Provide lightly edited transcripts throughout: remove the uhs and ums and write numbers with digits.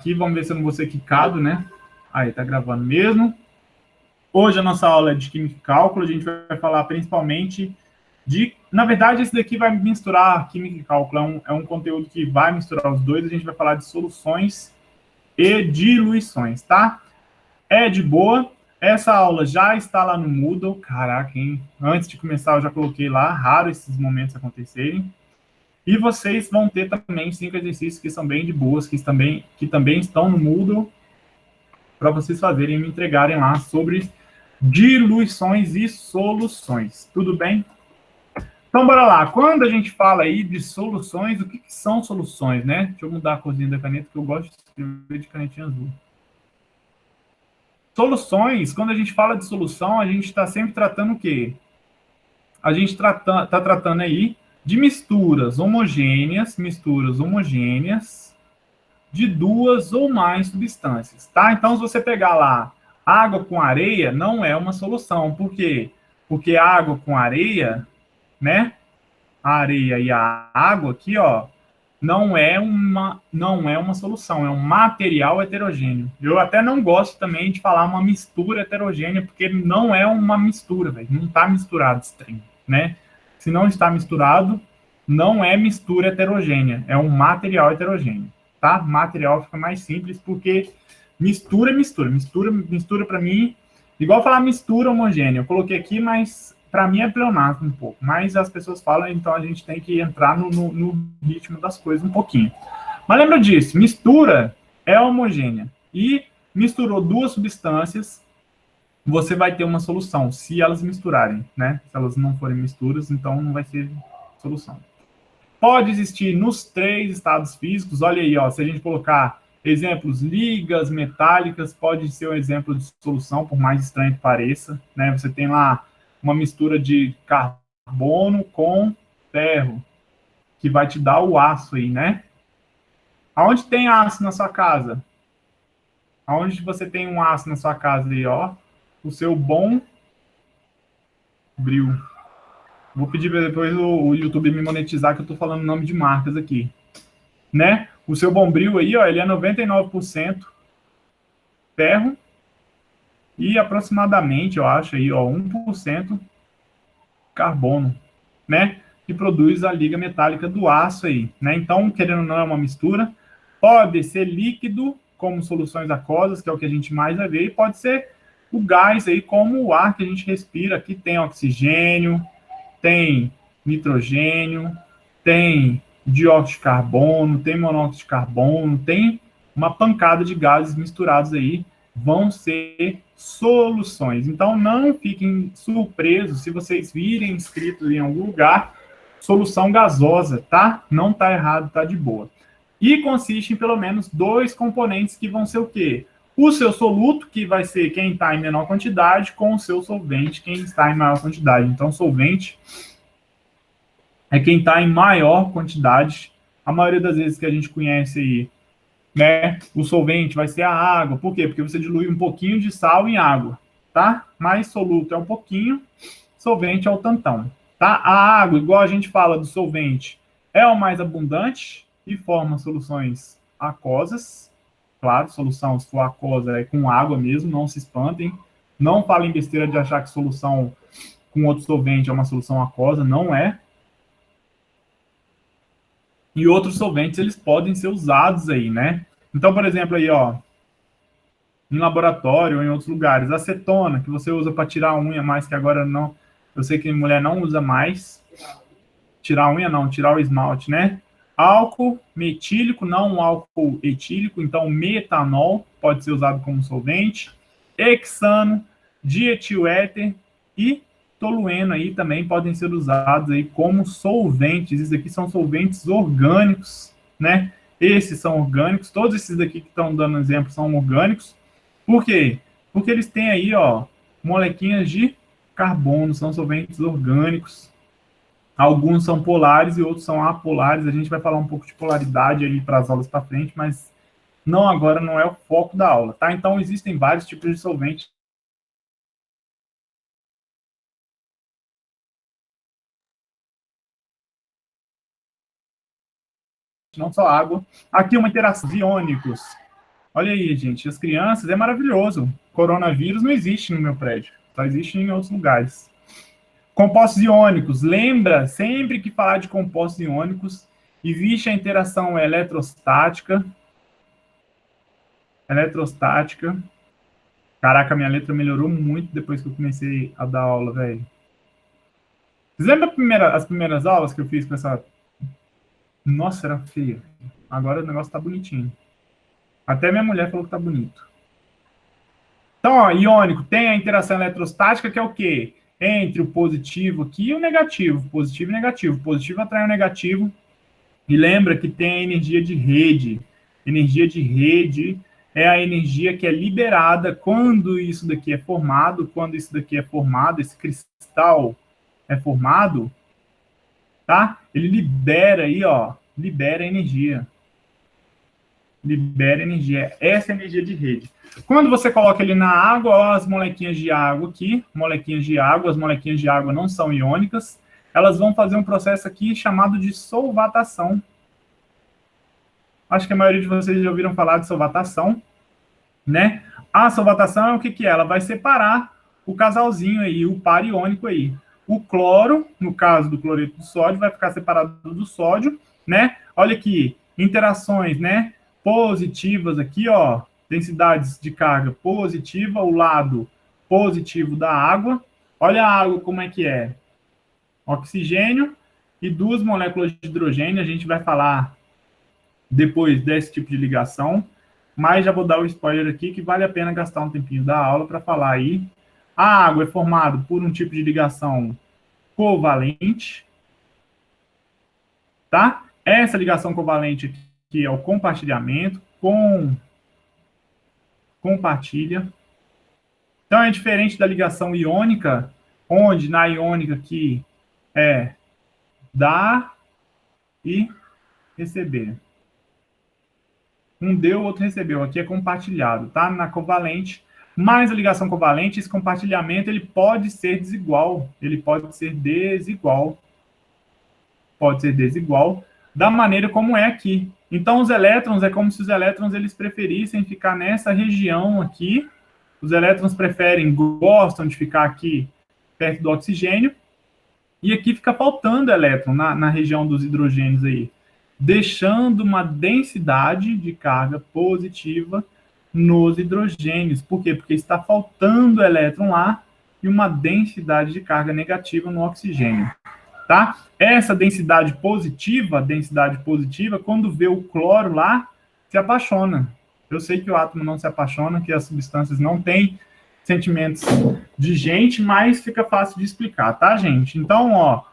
aqui, vamos ver se eu não vou ser quicado, né? Aí, tá gravando mesmo. Hoje a nossa aula é de Química e Cálculo, a gente vai falar principalmente de... Na verdade, esse daqui vai misturar Química e Cálculo, é um conteúdo que vai misturar os dois, a gente vai falar de soluções e diluições, tá? É de boa, essa aula já está lá no Moodle, caraca, hein? Antes de começar eu já coloquei lá, raro esses momentos acontecerem. E vocês vão ter também 5 exercícios que são bem de boas, que também estão no Moodle, para vocês fazerem e me entregarem lá sobre diluições e soluções. Tudo bem? Então, bora lá. Quando a gente fala aí de soluções, o que são soluções, né? Deixa eu mudar a corzinha da caneta, que eu gosto de escrever de canetinha azul. Soluções, quando a gente fala de solução, a gente está sempre tratando o quê? A gente está tratando aí de misturas homogêneas de duas ou mais substâncias, tá? Então, se você pegar lá água com areia, não é uma solução. Por quê? Porque água com areia, né? A areia e a água aqui, ó, não é uma solução, é um material heterogêneo. Eu até não gosto também de falar uma mistura heterogênea, porque não é uma mistura, velho. Não está misturado esse trem, né? Se não está misturado, não é mistura heterogênea, é um material heterogêneo, tá? Material fica mais simples, porque mistura é mistura. Mistura para mim, igual falar mistura homogênea. Eu coloquei aqui, mas para mim é pleonasmo um pouco. Mas as pessoas falam, então a gente tem que entrar no ritmo das coisas um pouquinho. Mas lembra disso, mistura é homogênea. E misturou duas substâncias, você vai ter uma solução, se elas misturarem, né? Se elas não forem misturas, então não vai ser solução. Pode existir nos 3 estados físicos, olha aí, ó, se a gente colocar exemplos, ligas metálicas, pode ser um exemplo de solução, por mais estranho que pareça, né? Você tem lá uma mistura de carbono com ferro, que vai te dar o aço aí, né? Aonde tem aço na sua casa? Aonde você tem um aço na sua casa aí, ó? O seu bom bril. Vou pedir depois o YouTube me monetizar, que eu tô falando nome de marcas aqui, né? O seu Bombril aí, ó, ele é 99% ferro e aproximadamente, eu acho aí, ó, 1% carbono, né? Que produz a liga metálica do aço aí, né? Então, querendo ou não, é uma mistura. Pode ser líquido, como soluções aquosas, que é o que a gente mais vai ver, e pode ser o gás aí, como o ar que a gente respira, que tem oxigênio, tem nitrogênio, tem dióxido de carbono, tem monóxido de carbono, tem uma pancada de gases misturados aí, vão ser soluções. Então, não fiquem surpresos se vocês virem escrito em algum lugar solução gasosa, tá? Não tá errado, tá de boa. E consiste em pelo menos 2 componentes que vão ser o quê? O seu soluto, que vai ser quem está em menor quantidade, com o seu solvente, quem está em maior quantidade. Então, solvente é quem está em maior quantidade. A maioria das vezes que a gente conhece aí, né, o solvente vai ser a água. Por quê? Porque você dilui um pouquinho de sal em água, tá? Mais soluto é um pouquinho, solvente é o tantão, tá? A água, igual a gente fala do solvente, é o mais abundante e forma soluções aquosas. Claro, solução, se for aquosa, é com água mesmo, não se espantem. Não falem besteira de achar que solução com outro solvente é uma solução aquosa, não é. E outros solventes, eles podem ser usados aí, né? Então, por exemplo, aí, ó, em laboratório ou em outros lugares, acetona, que você usa para tirar a unha, mais que agora não, eu sei que mulher não usa mais, tirar a unha não, tirar o esmalte, né? Álcool metílico, não um álcool etílico, então metanol pode ser usado como solvente, hexano, dietiléter e tolueno aí também podem ser usados aí como solventes. Esses aqui são solventes orgânicos, né? Esses são orgânicos, todos esses daqui que estão dando exemplo são orgânicos. Por quê? Porque eles têm aí, ó, molequinhas de carbono, são solventes orgânicos. Alguns são polares e outros são apolares. A gente vai falar um pouco de polaridade aí para as aulas para frente, mas não agora, não é o foco da aula, tá? Então, existem vários tipos de solventes. Não só água. Aqui uma interação iônicos. Olha aí, gente, as crianças, é maravilhoso. Coronavírus não existe no meu prédio, só existe em outros lugares. Compostos iônicos, lembra, sempre que falar de compostos iônicos, existe a interação eletrostática. Eletrostática. Caraca, minha letra melhorou muito depois que eu comecei a dar aula, velho. Vocês lembram as primeiras aulas que eu fiz com essa... Nossa, era feio. Agora o negócio tá bonitinho. Até minha mulher falou que tá bonito. Então, ó, iônico tem a interação eletrostática, que é o quê? Entre o positivo aqui e o negativo. Positivo e negativo. Positivo atrai o negativo. E lembra que tem a energia de rede. Energia de rede é a energia que é liberada quando isso daqui é formado. Quando isso daqui é formado, esse cristal é formado, tá? Ele libera aí, ó, libera energia. Libera energia. Essa é a energia de rede. Quando você coloca ele na água, ó, as molequinhas de água aqui, molequinhas de água, as molequinhas de água não são iônicas, elas vão fazer um processo aqui chamado de solvatação. Acho que a maioria de vocês já ouviram falar de solvatação, né? A solvatação é o que que é? Ela vai separar o casalzinho aí, o par iônico aí. O cloro, no caso do cloreto de sódio, vai ficar separado do sódio, né? Olha aqui, interações, né? Positivas aqui, ó, densidades de carga positiva, o lado positivo da água. Olha a água como é que é. Oxigênio e duas moléculas de hidrogênio, a gente vai falar depois desse tipo de ligação, mas já vou dar o spoiler aqui que vale a pena gastar um tempinho da aula para falar aí. A água é formada por um tipo de ligação covalente, tá? Essa ligação covalente aqui é o compartilhamento, compartilha. Então é diferente da ligação iônica, onde na iônica aqui é dar e receber. Um deu, o outro recebeu. Aqui é compartilhado, tá? Na covalente. Mas a ligação covalente, esse compartilhamento, ele pode ser desigual. Ele pode ser desigual. Pode ser desigual da maneira como é aqui. Então, os elétrons, é como se os elétrons eles preferissem ficar nessa região aqui. Os elétrons preferem, gostam de ficar aqui perto do oxigênio. E aqui fica faltando elétron na região dos hidrogênios aí, deixando uma densidade de carga positiva nos hidrogênios. Por quê? Porque está faltando elétron lá e uma densidade de carga negativa no oxigênio. Tá? Essa densidade positiva, quando vê o cloro lá, se apaixona. Eu sei que o átomo não se apaixona, que as substâncias não têm sentimentos de gente, mas fica fácil de explicar, tá, gente? Então, ó,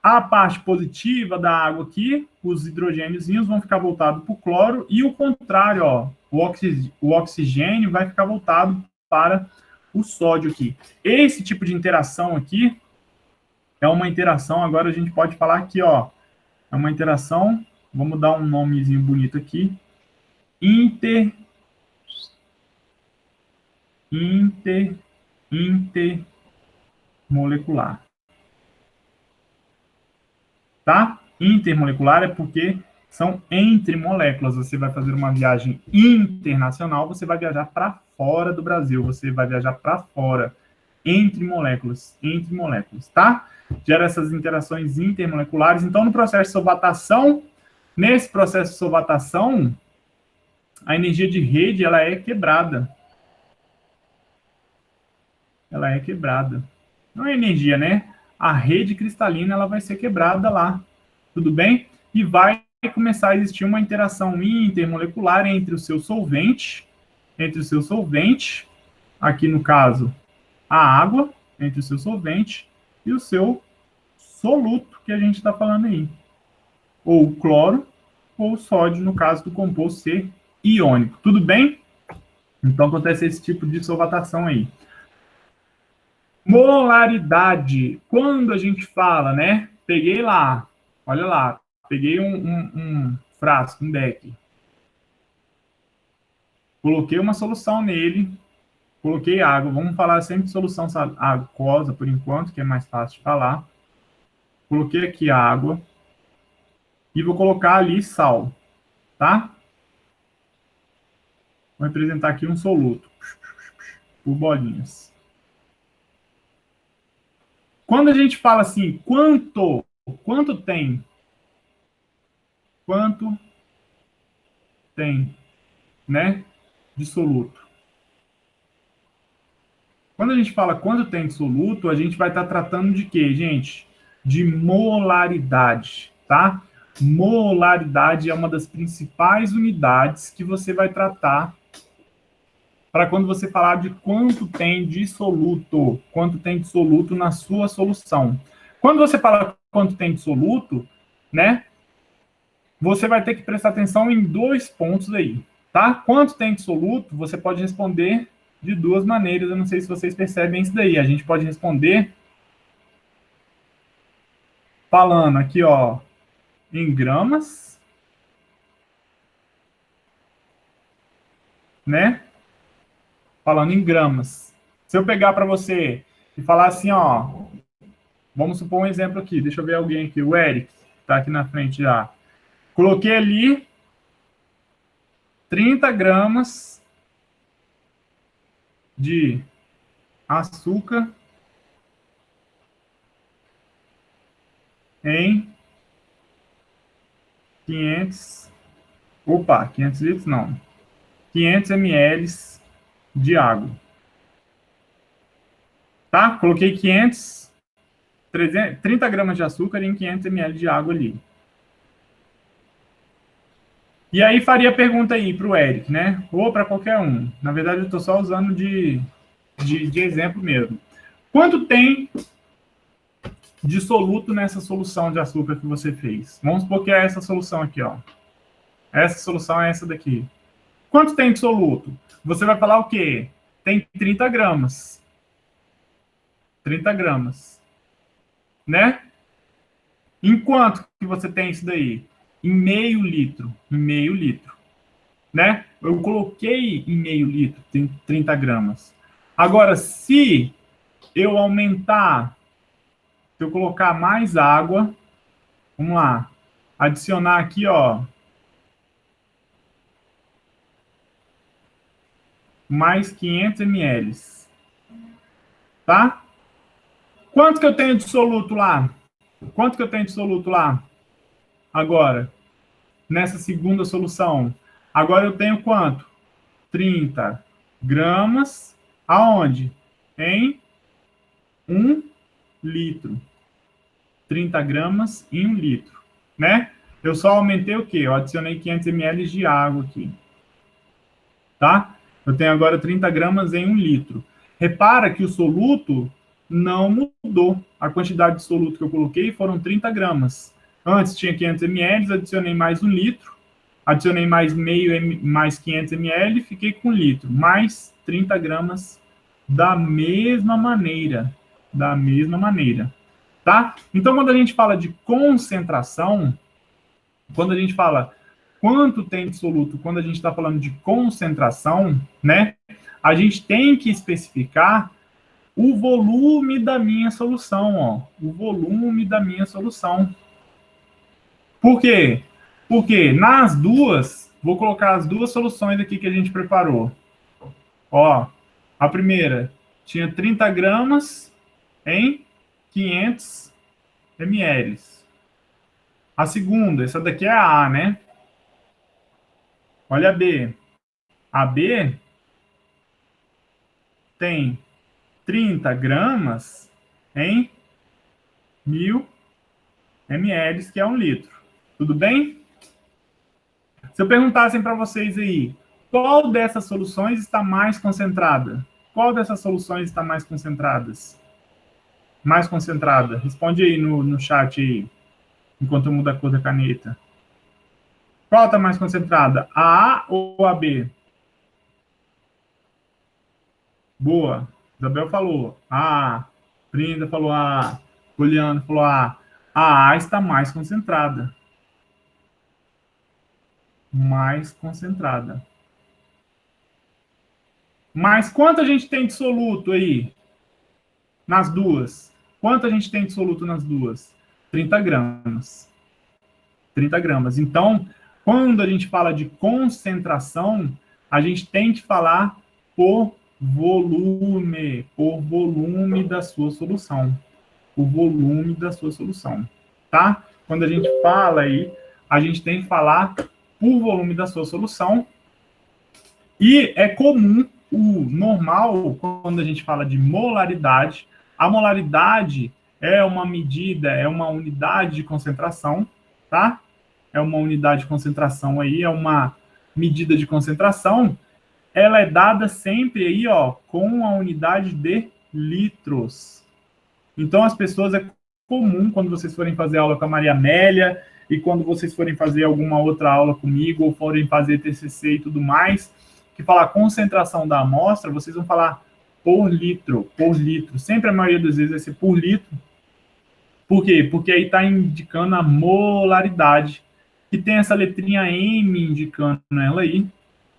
a parte positiva da água aqui, os hidrogênios vão ficar voltados para o cloro, e o contrário, ó, o oxigênio vai ficar voltado para o sódio aqui. Esse tipo de interação aqui é uma interação, agora a gente pode falar aqui, ó, é uma interação, vamos dar um nomezinho bonito aqui, intermolecular. Tá? Intermolecular é porque são entre moléculas. Você vai fazer uma viagem internacional, você vai viajar para fora do Brasil, você vai viajar para fora, entre moléculas, tá? Gera essas interações intermoleculares. Então, no processo de solvatação, nesse processo de solvatação, a energia de rede, ela é quebrada. Ela é quebrada. Não é energia, né? A rede cristalina, ela vai ser quebrada lá. Tudo bem? E vai começar a existir uma interação intermolecular entre o seu solvente, aqui no caso, a água, entre o seu solvente e o seu soluto, que a gente está falando aí. Ou o cloro, ou o sódio, no caso do composto ser iônico. Tudo bem? Então, acontece esse tipo de solvatação aí. Molaridade. Quando a gente fala, né? Peguei lá, olha lá, peguei um frasco, um deck. Coloquei uma solução nele, coloquei água. Vamos falar sempre de solução aquosa, por enquanto, que é mais fácil de falar. Coloquei aqui a água e vou colocar ali sal, tá? Vou representar aqui um soluto, por bolinhas. Quando a gente fala assim, quanto tem? Quanto tem, né, de soluto? Quando a gente fala quanto tem de soluto, a gente vai estar tratando de quê, gente? De molaridade, tá? Molaridade é uma das principais unidades que você vai tratar para quando você falar de quanto tem de soluto, quanto tem de soluto na sua solução. Quando você fala quanto tem de soluto, né, você vai ter que prestar atenção em dois pontos aí, tá? Quanto tem de soluto, você pode responder de duas maneiras, eu não sei se vocês percebem isso daí. A gente pode responder falando aqui, ó, em gramas, né? Falando em gramas. Se eu pegar para você e falar assim, ó, vamos supor um exemplo aqui, deixa eu ver alguém aqui, o Eric, tá aqui na frente já. Coloquei ali 30 gramas de açúcar em 500, 500 litros não, 500 ml de água. Tá? Coloquei 30 gramas de açúcar em 500 ml de água ali. E aí faria a pergunta aí para o Eric, né? Ou para qualquer um. Na verdade, eu estou só usando de exemplo mesmo. Quanto tem de soluto nessa solução de açúcar que você fez? Vamos supor que é essa solução aqui, ó. Essa solução é essa daqui. Quanto tem de soluto? Você vai falar o quê? Tem 30 gramas. 30 gramas. Né? Em quanto que você tem isso daí? Em meio litro. Em meio litro. Né? Eu coloquei em meio litro, tem 30 gramas. Agora, se eu aumentar, se eu colocar mais água, vamos lá, adicionar aqui, ó, mais 500 ml, tá? Quanto que eu tenho de soluto lá? Quanto que eu tenho de soluto lá? Agora, nessa segunda solução. Agora eu tenho quanto? 30 gramas, aonde? Em 1 litro. 30 gramas em 1 litro, né? Eu só aumentei o quê? Eu adicionei 500 ml de água aqui, tá? Eu tenho agora 30 gramas em 1 litro. Repara que o soluto não mudou. A quantidade de soluto que eu coloquei foram 30 gramas. Antes tinha 500 ml, adicionei mais 1 litro, adicionei mais mais 500 ml, fiquei com 1 litro, mais 30 gramas da mesma maneira. Da mesma maneira. Tá? Então, quando a gente fala de concentração, quando a gente fala quanto tem de soluto, quando a gente está falando de concentração, né, a gente tem que especificar o volume da minha solução, ó, o volume da minha solução. Por quê? Porque nas duas, vou colocar as duas soluções aqui que a gente preparou. Ó, a primeira tinha 30 gramas em 500 ml. A segunda, essa daqui é a A, né? Olha a B. A B tem 30 gramas em 1.000 ml, que é 1 litro. Tudo bem? Se eu perguntassem para vocês aí, qual dessas soluções está mais concentrada? Qual dessas soluções está mais concentradas? Mais concentrada? Responde aí no chat aí, enquanto eu mudo a cor da caneta. Qual está mais concentrada? A A ou a B? Boa. Isabel falou A. Brinda falou A. Juliano falou A. A A está mais concentrada. Mais concentrada. Mas quanto a gente tem de soluto aí? Nas duas. Quanto a gente tem de soluto nas duas? 30 gramas. 30 gramas. Então, quando a gente fala de concentração, a gente tem que falar por volume da sua solução. O volume da sua solução, tá? Quando a gente fala aí, a gente tem que falar por volume da sua solução. E é comum, o normal, quando a gente fala de molaridade, a molaridade é uma medida, é uma unidade de concentração, tá? É uma unidade de concentração aí, é uma medida de concentração. Ela é dada sempre aí, ó, com a unidade de litros. Então, as pessoas, é comum, quando vocês forem fazer aula com a Maria Amélia, e quando vocês forem fazer alguma outra aula comigo, ou forem fazer TCC e tudo mais, que falar concentração da amostra, vocês vão falar por litro, por litro. Sempre a maioria das vezes vai ser por litro. Por quê? Porque aí está indicando a molaridade, que tem essa letrinha M indicando ela aí,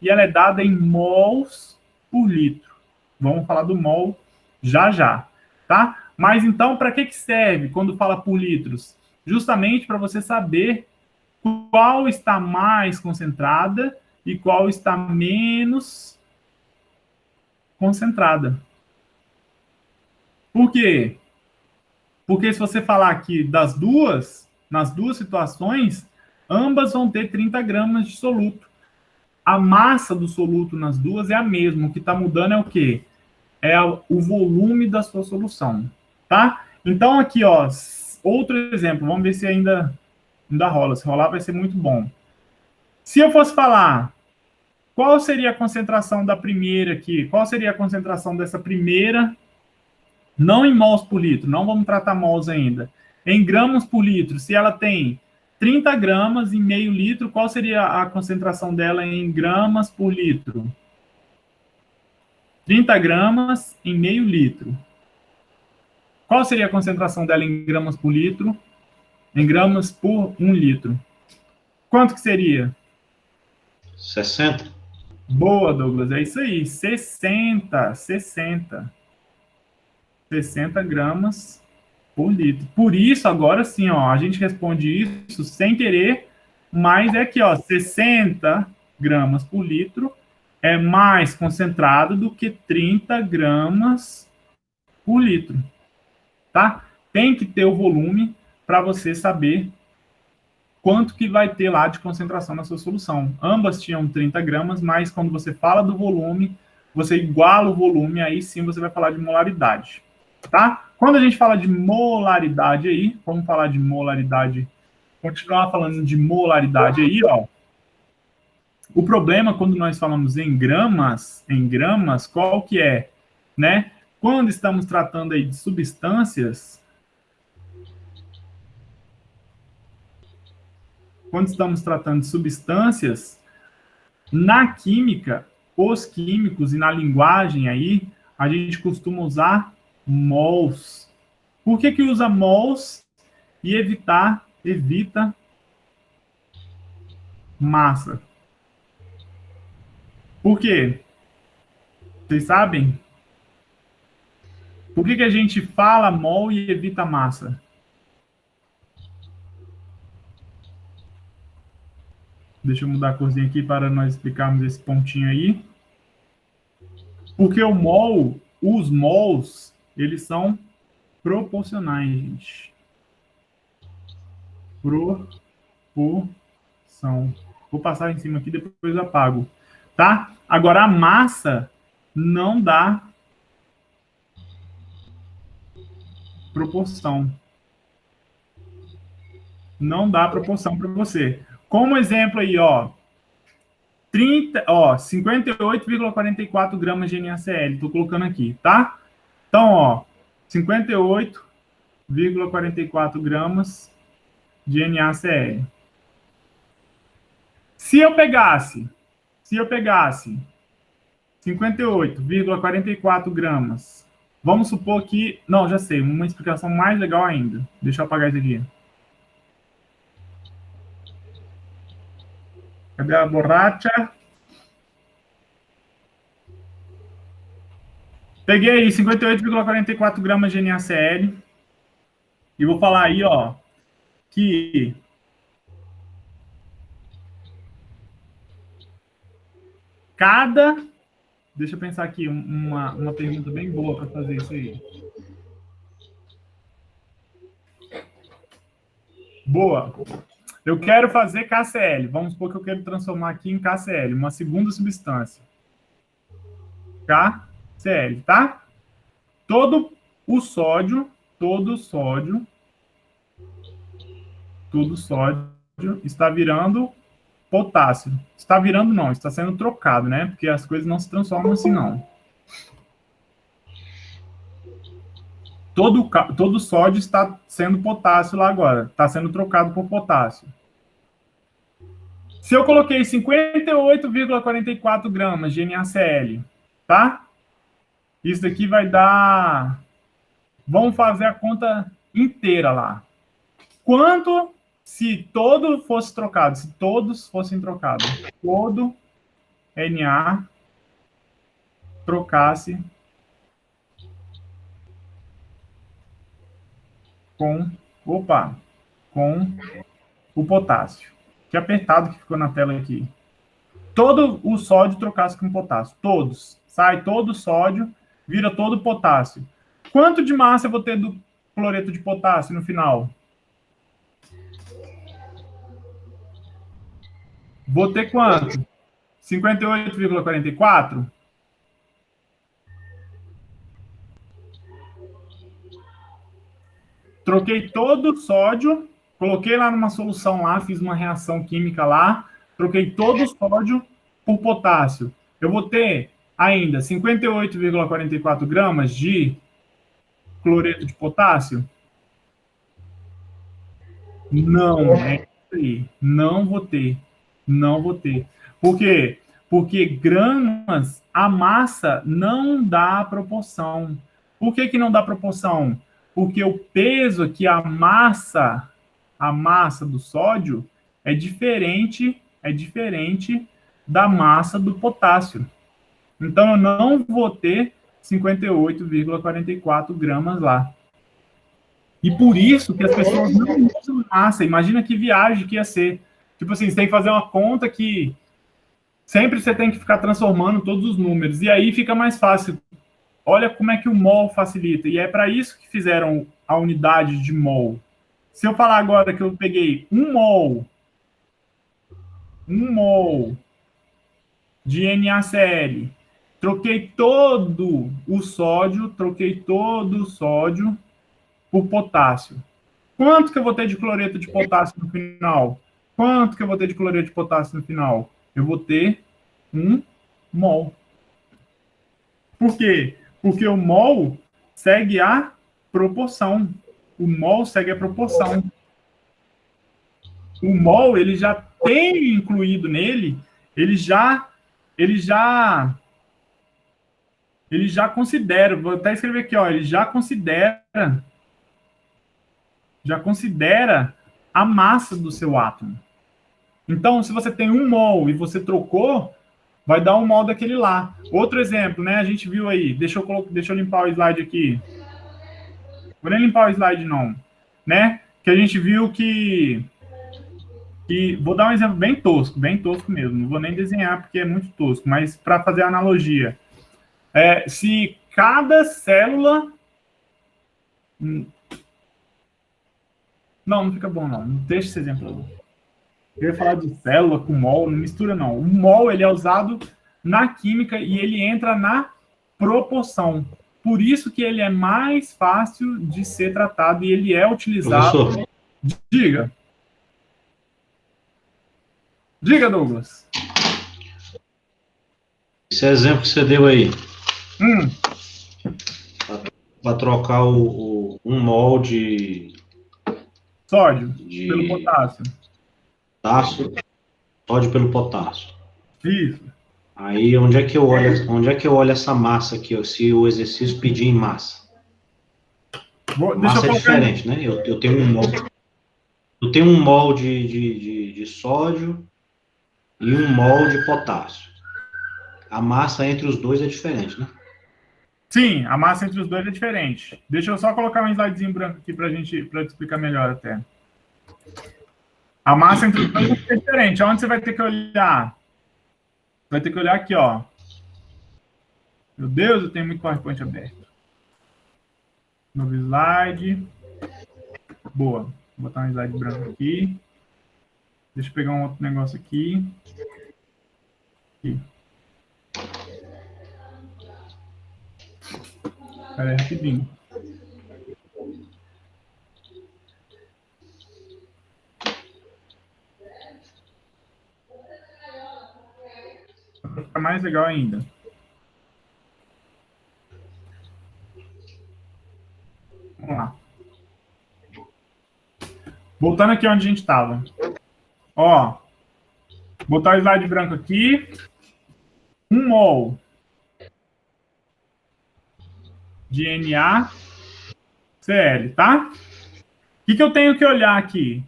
e ela é dada em mols por litro. Vamos falar do mol já já, tá? Mas então, para que serve quando fala por litros? Justamente para você saber qual está mais concentrada e qual está menos concentrada. Por quê? Porque se você falar aqui das duas, nas duas situações, ambas vão ter 30 gramas de soluto. A massa do soluto nas duas é a mesma. O que está mudando é o quê? É o volume da sua solução, tá? Então, aqui, ó, outro exemplo. Vamos ver se ainda rola. Se rolar, vai ser muito bom. Se eu fosse falar, qual seria a concentração da primeira aqui? Qual seria a concentração dessa primeira? Não em mols por litro, não vamos tratar mols ainda. Em gramas por litro, se ela tem 30 gramas em meio litro, qual seria a concentração dela em gramas por litro? 30 gramas em meio litro. Qual seria a concentração dela em gramas por litro? Em gramas por 1 litro. Quanto que seria? 60. Boa, Douglas, é isso aí. 60 gramas por litro. Por isso, agora sim, ó, a gente responde isso sem querer, mas é que, ó, 60 gramas por litro é mais concentrado do que 30 gramas por litro, tá? Tem que ter o volume para você saber quanto que vai ter lá de concentração na sua solução. Ambas tinham 30 gramas, mas quando você fala do volume, você iguala o volume, aí sim você vai falar de molaridade, tá? Quando a gente fala de molaridade aí, vamos falar de molaridade, continuar falando de molaridade aí, ó. O problema quando nós falamos em gramas, qual que é, né? Quando estamos tratando aí de substâncias, na química, os químicos e na linguagem aí, a gente costuma usar mols. Por que usa mols e evita massa? Por quê? Vocês sabem? Por que a gente fala mol e evita massa? Deixa eu mudar a corzinha aqui para nós explicarmos esse pontinho aí. Porque os mols, eles são proporcionais, gente. Proporção. Vou passar em cima aqui, depois eu apago. Tá? Agora, a massa não dá proporção. Não dá proporção para você. Como exemplo aí, ó, 58,44 gramas de NaCl. Estou colocando aqui, tá? Então, ó, 58,44 gramas de NaCl. Se eu pegasse 58,44 gramas, vamos supor que... Não, já sei, uma explicação mais legal ainda. Deixa eu apagar isso aqui. Cadê a borracha? Peguei aí 58,44 gramas de NaCl e vou falar aí, ó, que cada... Deixa eu pensar aqui, uma pergunta bem boa para fazer isso aí. Boa. Eu quero fazer KCl. Vamos supor que eu quero transformar aqui em KCl, uma segunda substância. KCl, tá? Todo sódio está virando potássio. Está virando não, está sendo trocado, né? Porque as coisas não se transformam assim, não. Todo sódio está sendo potássio lá agora. Está sendo trocado por potássio. Se eu coloquei 58,44 gramas de NaCl, tá? Isso daqui vai dar... Vamos fazer a conta inteira lá. Quanto se todo fosse trocado? Se todos fossem trocados. Todo Na trocasse com o potássio. Que apertado que ficou na tela aqui. Todo o sódio trocasse com potássio. Todos. Sai todo o sódio, vira todo o potássio. Quanto de massa eu vou ter do cloreto de potássio no final? Vou ter quanto? 58,44? Troquei todo o sódio, coloquei lá numa solução lá, fiz uma reação química lá, troquei todo o sódio por potássio. Eu vou ter ainda 58,44 gramas de cloreto de potássio? Não, é isso aí. Não vou ter. Não vou ter. Por quê? Porque gramas, a massa não dá proporção. Por que não dá proporção? Porque o peso aqui, a massa do sódio é diferente da massa do potássio. Então, eu não vou ter 58,44 gramas lá. E por isso que as pessoas não usam massa. Imagina que viagem que ia ser. Tipo assim, você tem que fazer uma conta que sempre você tem que ficar transformando todos os números. E aí fica mais fácil. Olha como é que o mol facilita. E é para isso que fizeram a unidade de mol. Se eu falar agora que eu peguei 1 mol de NaCl, troquei todo o sódio por potássio. Quanto que eu vou ter de cloreto de potássio no final? Eu vou ter 1 mol. Por quê? Porque o mol segue a proporção. O mol ele já tem incluído nele, ele já considera, vou até escrever aqui, ó, ele já considera a massa do seu átomo. Então, se você tem 1 mol e você trocou, vai dar 1 mol daquele lá. Outro exemplo, né? A gente viu aí. Deixa eu limpar o slide aqui. Vou nem limpar o slide, não. Né? Que a gente viu que vou dar um exemplo bem tosco mesmo. Não vou nem desenhar porque é muito tosco, mas para fazer a analogia. Se cada célula... Não fica bom, não. Não deixa esse exemplo. Eu ia falar de célula com mol, não mistura, não. O mol, ele é usado na química e ele entra na proporção. Por isso que ele é mais fácil de ser tratado e ele é utilizado... Professor. Diga. Diga, Douglas. Esse exemplo que você deu aí. Para trocar 1 mol de sódio pelo potássio. Sódio pelo potássio. Isso. Aí, onde é que eu olho essa massa aqui, ó, se o exercício pedir em massa? Massa é diferente, né? Eu tenho 1 mol. Eu tenho 1 mol de sódio e 1 mol de potássio. A massa entre os dois é diferente, né? Sim, a massa entre os dois é diferente. Deixa eu só colocar um slidezinho branco aqui para te explicar melhor até. A massa entre os dois é diferente. Onde você vai ter que olhar? vai ter que olhar aqui, ó. Meu Deus, eu tenho muito PowerPoint aberto. Novo slide. Boa. Vou botar um slide branco aqui. Deixa eu pegar um outro negócio aqui. Aqui. Espera aí, rapidinho. Para ficar mais legal ainda. Vamos lá. Voltando aqui onde a gente estava. Ó, botar o slide branco aqui. 1 mol de NaCl, tá? O que eu tenho que olhar aqui?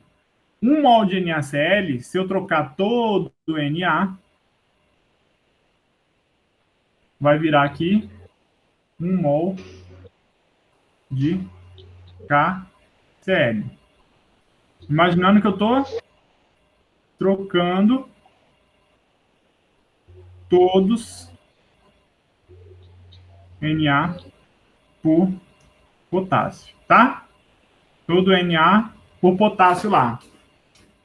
1 mol de NaCl, se eu trocar todo o Na, vai virar aqui 1 mol de KCl. Imaginando que eu estou trocando todos Na por potássio, tá? Todo Na por potássio lá.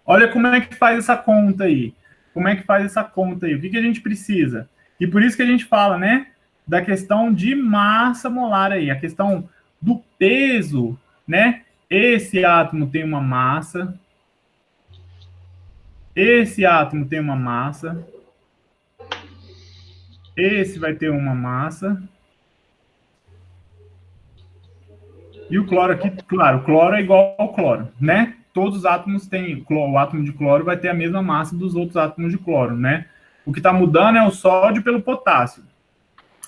Olha como é que faz essa conta aí. Como é que faz essa conta aí? O que a gente precisa? E por isso que a gente fala, né, da questão de massa molar aí, a questão do peso, né? Esse átomo tem uma massa, esse átomo tem uma massa, esse vai ter uma massa, e o cloro aqui, claro, o cloro é igual ao cloro, né? Todos os átomos têm, o átomo de cloro vai ter a mesma massa dos outros átomos de cloro, né? O que está mudando é o sódio pelo potássio.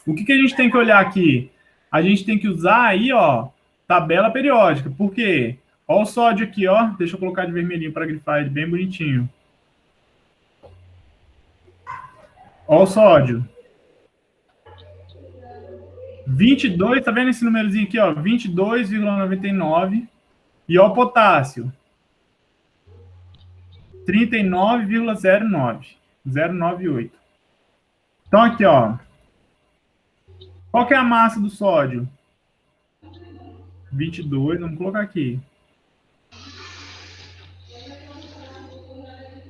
O que a gente tem que olhar aqui? A gente tem que usar aí, ó, tabela periódica. Por quê? Ó o sódio aqui, ó. Deixa eu colocar de vermelhinho para grifar ele bem bonitinho. Ó o sódio. 22, tá vendo esse númerozinho aqui, ó? 22,99. E ó o potássio. 39,09. 098. Então aqui, ó. Qual que é a massa do sódio? 22, vamos colocar aqui.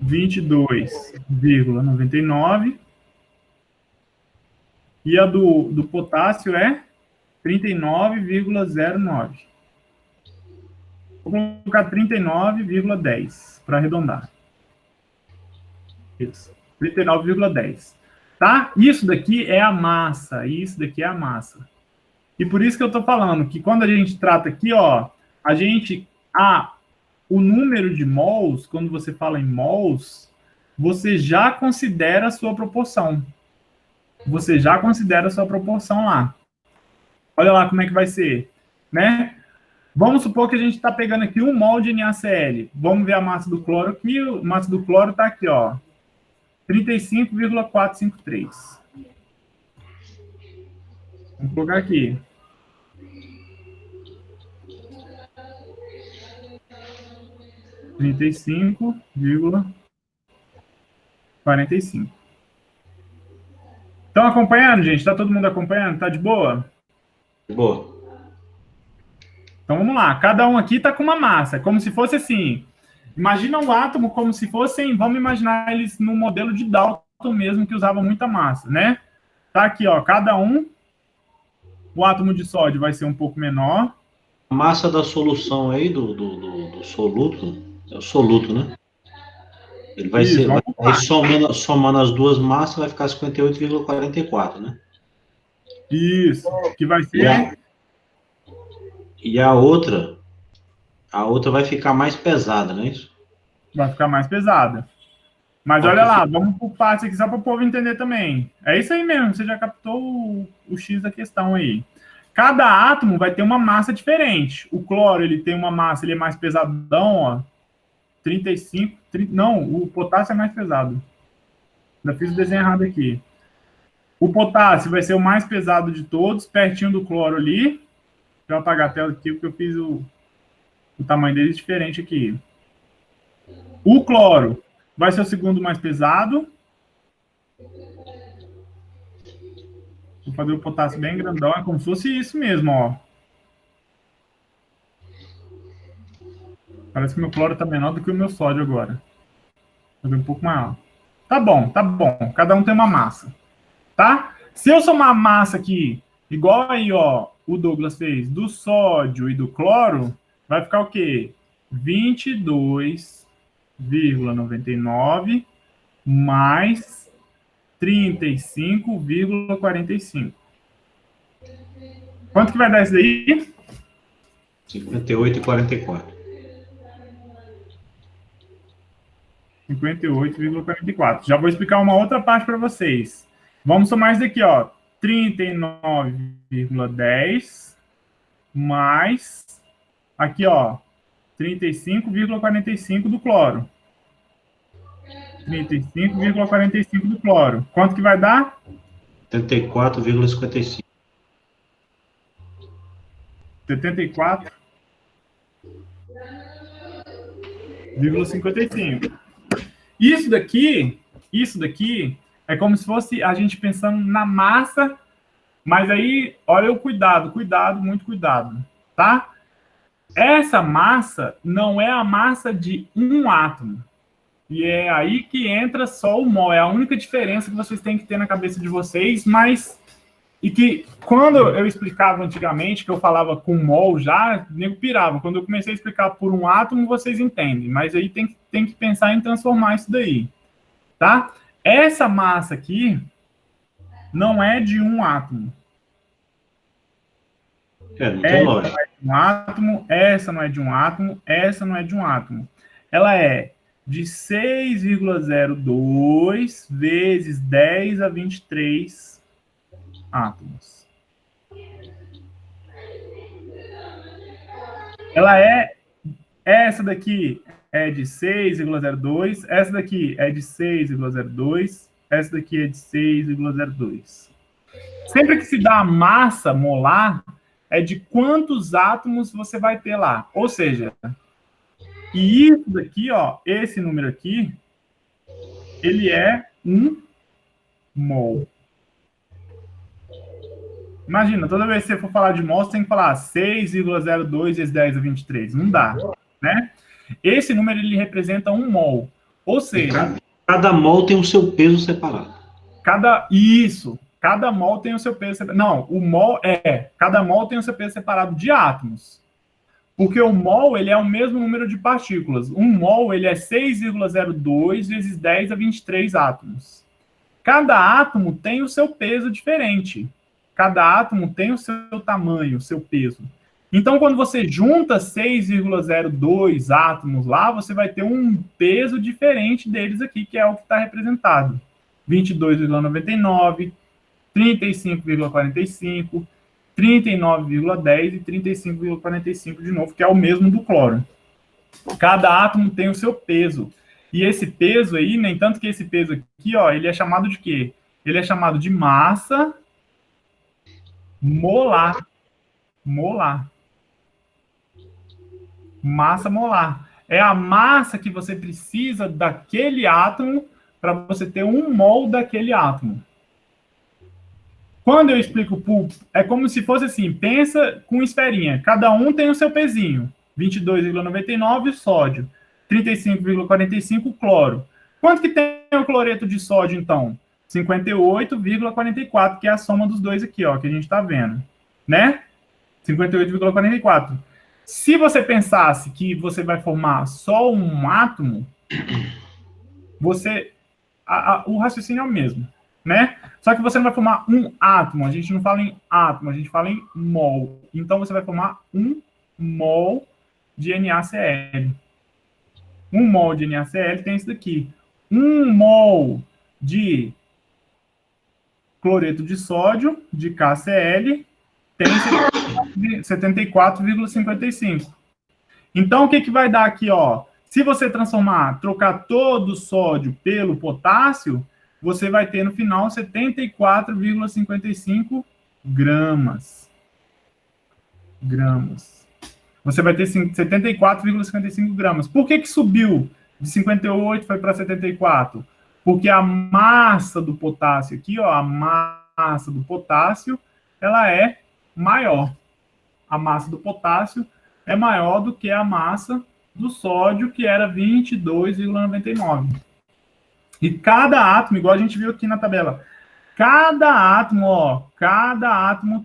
22,99. E a do potássio é 39,09. Vou colocar 39,10 para arredondar. Isso. 39,10. Tá? Isso daqui é a massa. Isso daqui é a massa. E por isso que eu estou falando que quando a gente trata aqui, ó, a gente... o número de mols, quando você fala em mols, você já considera a sua proporção. Você já considera a sua proporção lá. Olha lá como é que vai ser, né? Vamos supor que a gente está pegando aqui 1 mol de NaCl. Vamos ver a massa do cloro aqui. A massa do cloro está aqui, ó. 35,453. Vamos colocar aqui. 35,45. Estão acompanhando, gente? Está todo mundo acompanhando? Tá de boa? Boa. Então vamos lá. Cada um aqui está com uma massa. Como se fosse assim. Imagina o átomo como se fossem. Vamos imaginar eles no modelo de Dalton mesmo, que usava muita massa, né? Tá aqui, ó. Cada um. O átomo de sódio vai ser um pouco menor. A massa da solução aí do soluto. É o soluto, né? Ele vai ser. Aí somando as duas massas, vai ficar 58,44, né? Isso. Que vai ser. E a outra vai ficar mais pesada, não é isso? Vai ficar mais pesada. Mas olha lá, vamos por partes aqui, só para o povo entender também. É isso aí mesmo, você já captou o X da questão aí. Cada átomo vai ter uma massa diferente. O cloro, ele tem uma massa, ele é mais pesadão, ó. 35, 30, não, o potássio é mais pesado. Ainda fiz o desenho errado aqui. O potássio vai ser o mais pesado de todos, pertinho do cloro ali. Deixa eu apagar a tela aqui, porque eu fiz o tamanho dele diferente aqui. O cloro vai ser o segundo mais pesado. Vou fazer o potássio bem grandão, é como se fosse isso mesmo, ó. Parece que meu cloro tá menor do que o meu sódio agora. Vou fazer um pouco maior. Tá bom, tá bom. Cada um tem uma massa, tá? Se eu somar a massa aqui, igual aí, ó, o Douglas fez, do sódio e do cloro, vai ficar o quê? 22,99 mais 35,45. Quanto que vai dar isso daí? 58,44. 58,44. Já vou explicar uma outra parte para vocês. Vamos somar isso daqui, ó. 39,10 mais aqui, ó, 35,45 do cloro. 35,45 do cloro. Quanto que vai dar? 74,55. 74,55. Isso daqui é como se fosse a gente pensando na massa, mas aí, olha o cuidado, muito cuidado, tá? Essa massa não é a massa de um átomo. E é aí que entra só o mol. É a única diferença que vocês têm que ter na cabeça de vocês, mas... E que, quando eu explicava antigamente, que eu falava com mol já, o nego pirava. Quando eu comecei a explicar por um átomo, vocês entendem. Mas aí tem que pensar em transformar isso daí, tá? Essa massa aqui não é de um átomo. Não tem lógica. Essa não é de um átomo, essa não é de um átomo. Ela é de 6,02 vezes 10 a 23 átomos. Ela é... Essa daqui é de 6,02, essa daqui é de 6,02, essa daqui é de 6,02. Sempre que se dá a massa molar, é de quantos átomos você vai ter lá. Ou seja, e isso daqui, ó, esse número aqui, ele é um mol. Imagina, toda vez que você for falar de mol, você tem que falar 6,02 vezes 10 a 23. Não dá, né? Esse número, ele representa um mol. Ou seja... Cada mol tem o seu peso separado. Cada mol tem o seu peso separado. Não, o mol cada mol tem o seu peso separado de átomos. Porque o mol, ele é o mesmo número de partículas. Um mol, ele é 6,02 vezes 10 a 23 átomos. Cada átomo tem o seu peso diferente. Cada átomo tem o seu tamanho, o seu peso. Então, quando você junta 6,02 átomos lá, você vai ter um peso diferente deles aqui, que é o que está representado. 22,99, 35,45, 39,10 e 35,45 de novo, que é o mesmo do cloro. Cada átomo tem o seu peso. E esse peso aí, nem tanto que esse peso aqui, ó, ele é chamado de quê? Ele é chamado de massa molar. Massa molar. É a massa que você precisa daquele átomo para você ter um mol daquele átomo. Quando eu explico é como se fosse assim, pensa com esferinha. Cada um tem o seu pezinho. 22,99 sódio. 35,45 cloro. Quanto que tem o cloreto de sódio, então? 58,44, que é a soma dos dois aqui, ó, que a gente está vendo. Né? 58,44. Se você pensasse que você vai formar só um átomo, o raciocínio é o mesmo, né? Só que você não vai formar um átomo, a gente não fala em átomo, a gente fala em mol. Então, você vai formar um mol de NaCl. Um mol de NaCl tem isso daqui. Um mol de cloreto de sódio, de KCl, tem 74,55. Então, o que vai dar aqui, ó? Se você trocar todo o sódio pelo potássio, você vai ter no final 74,55 gramas. Você vai ter 74,55 gramas. Por que subiu de 58 foi para 74? Porque a massa do potássio aqui, ó, a massa massa do potássio, ela é maior. A massa do potássio é maior do que a massa do sódio, que era 22,99. E cada átomo, igual a gente viu aqui na tabela, cada átomo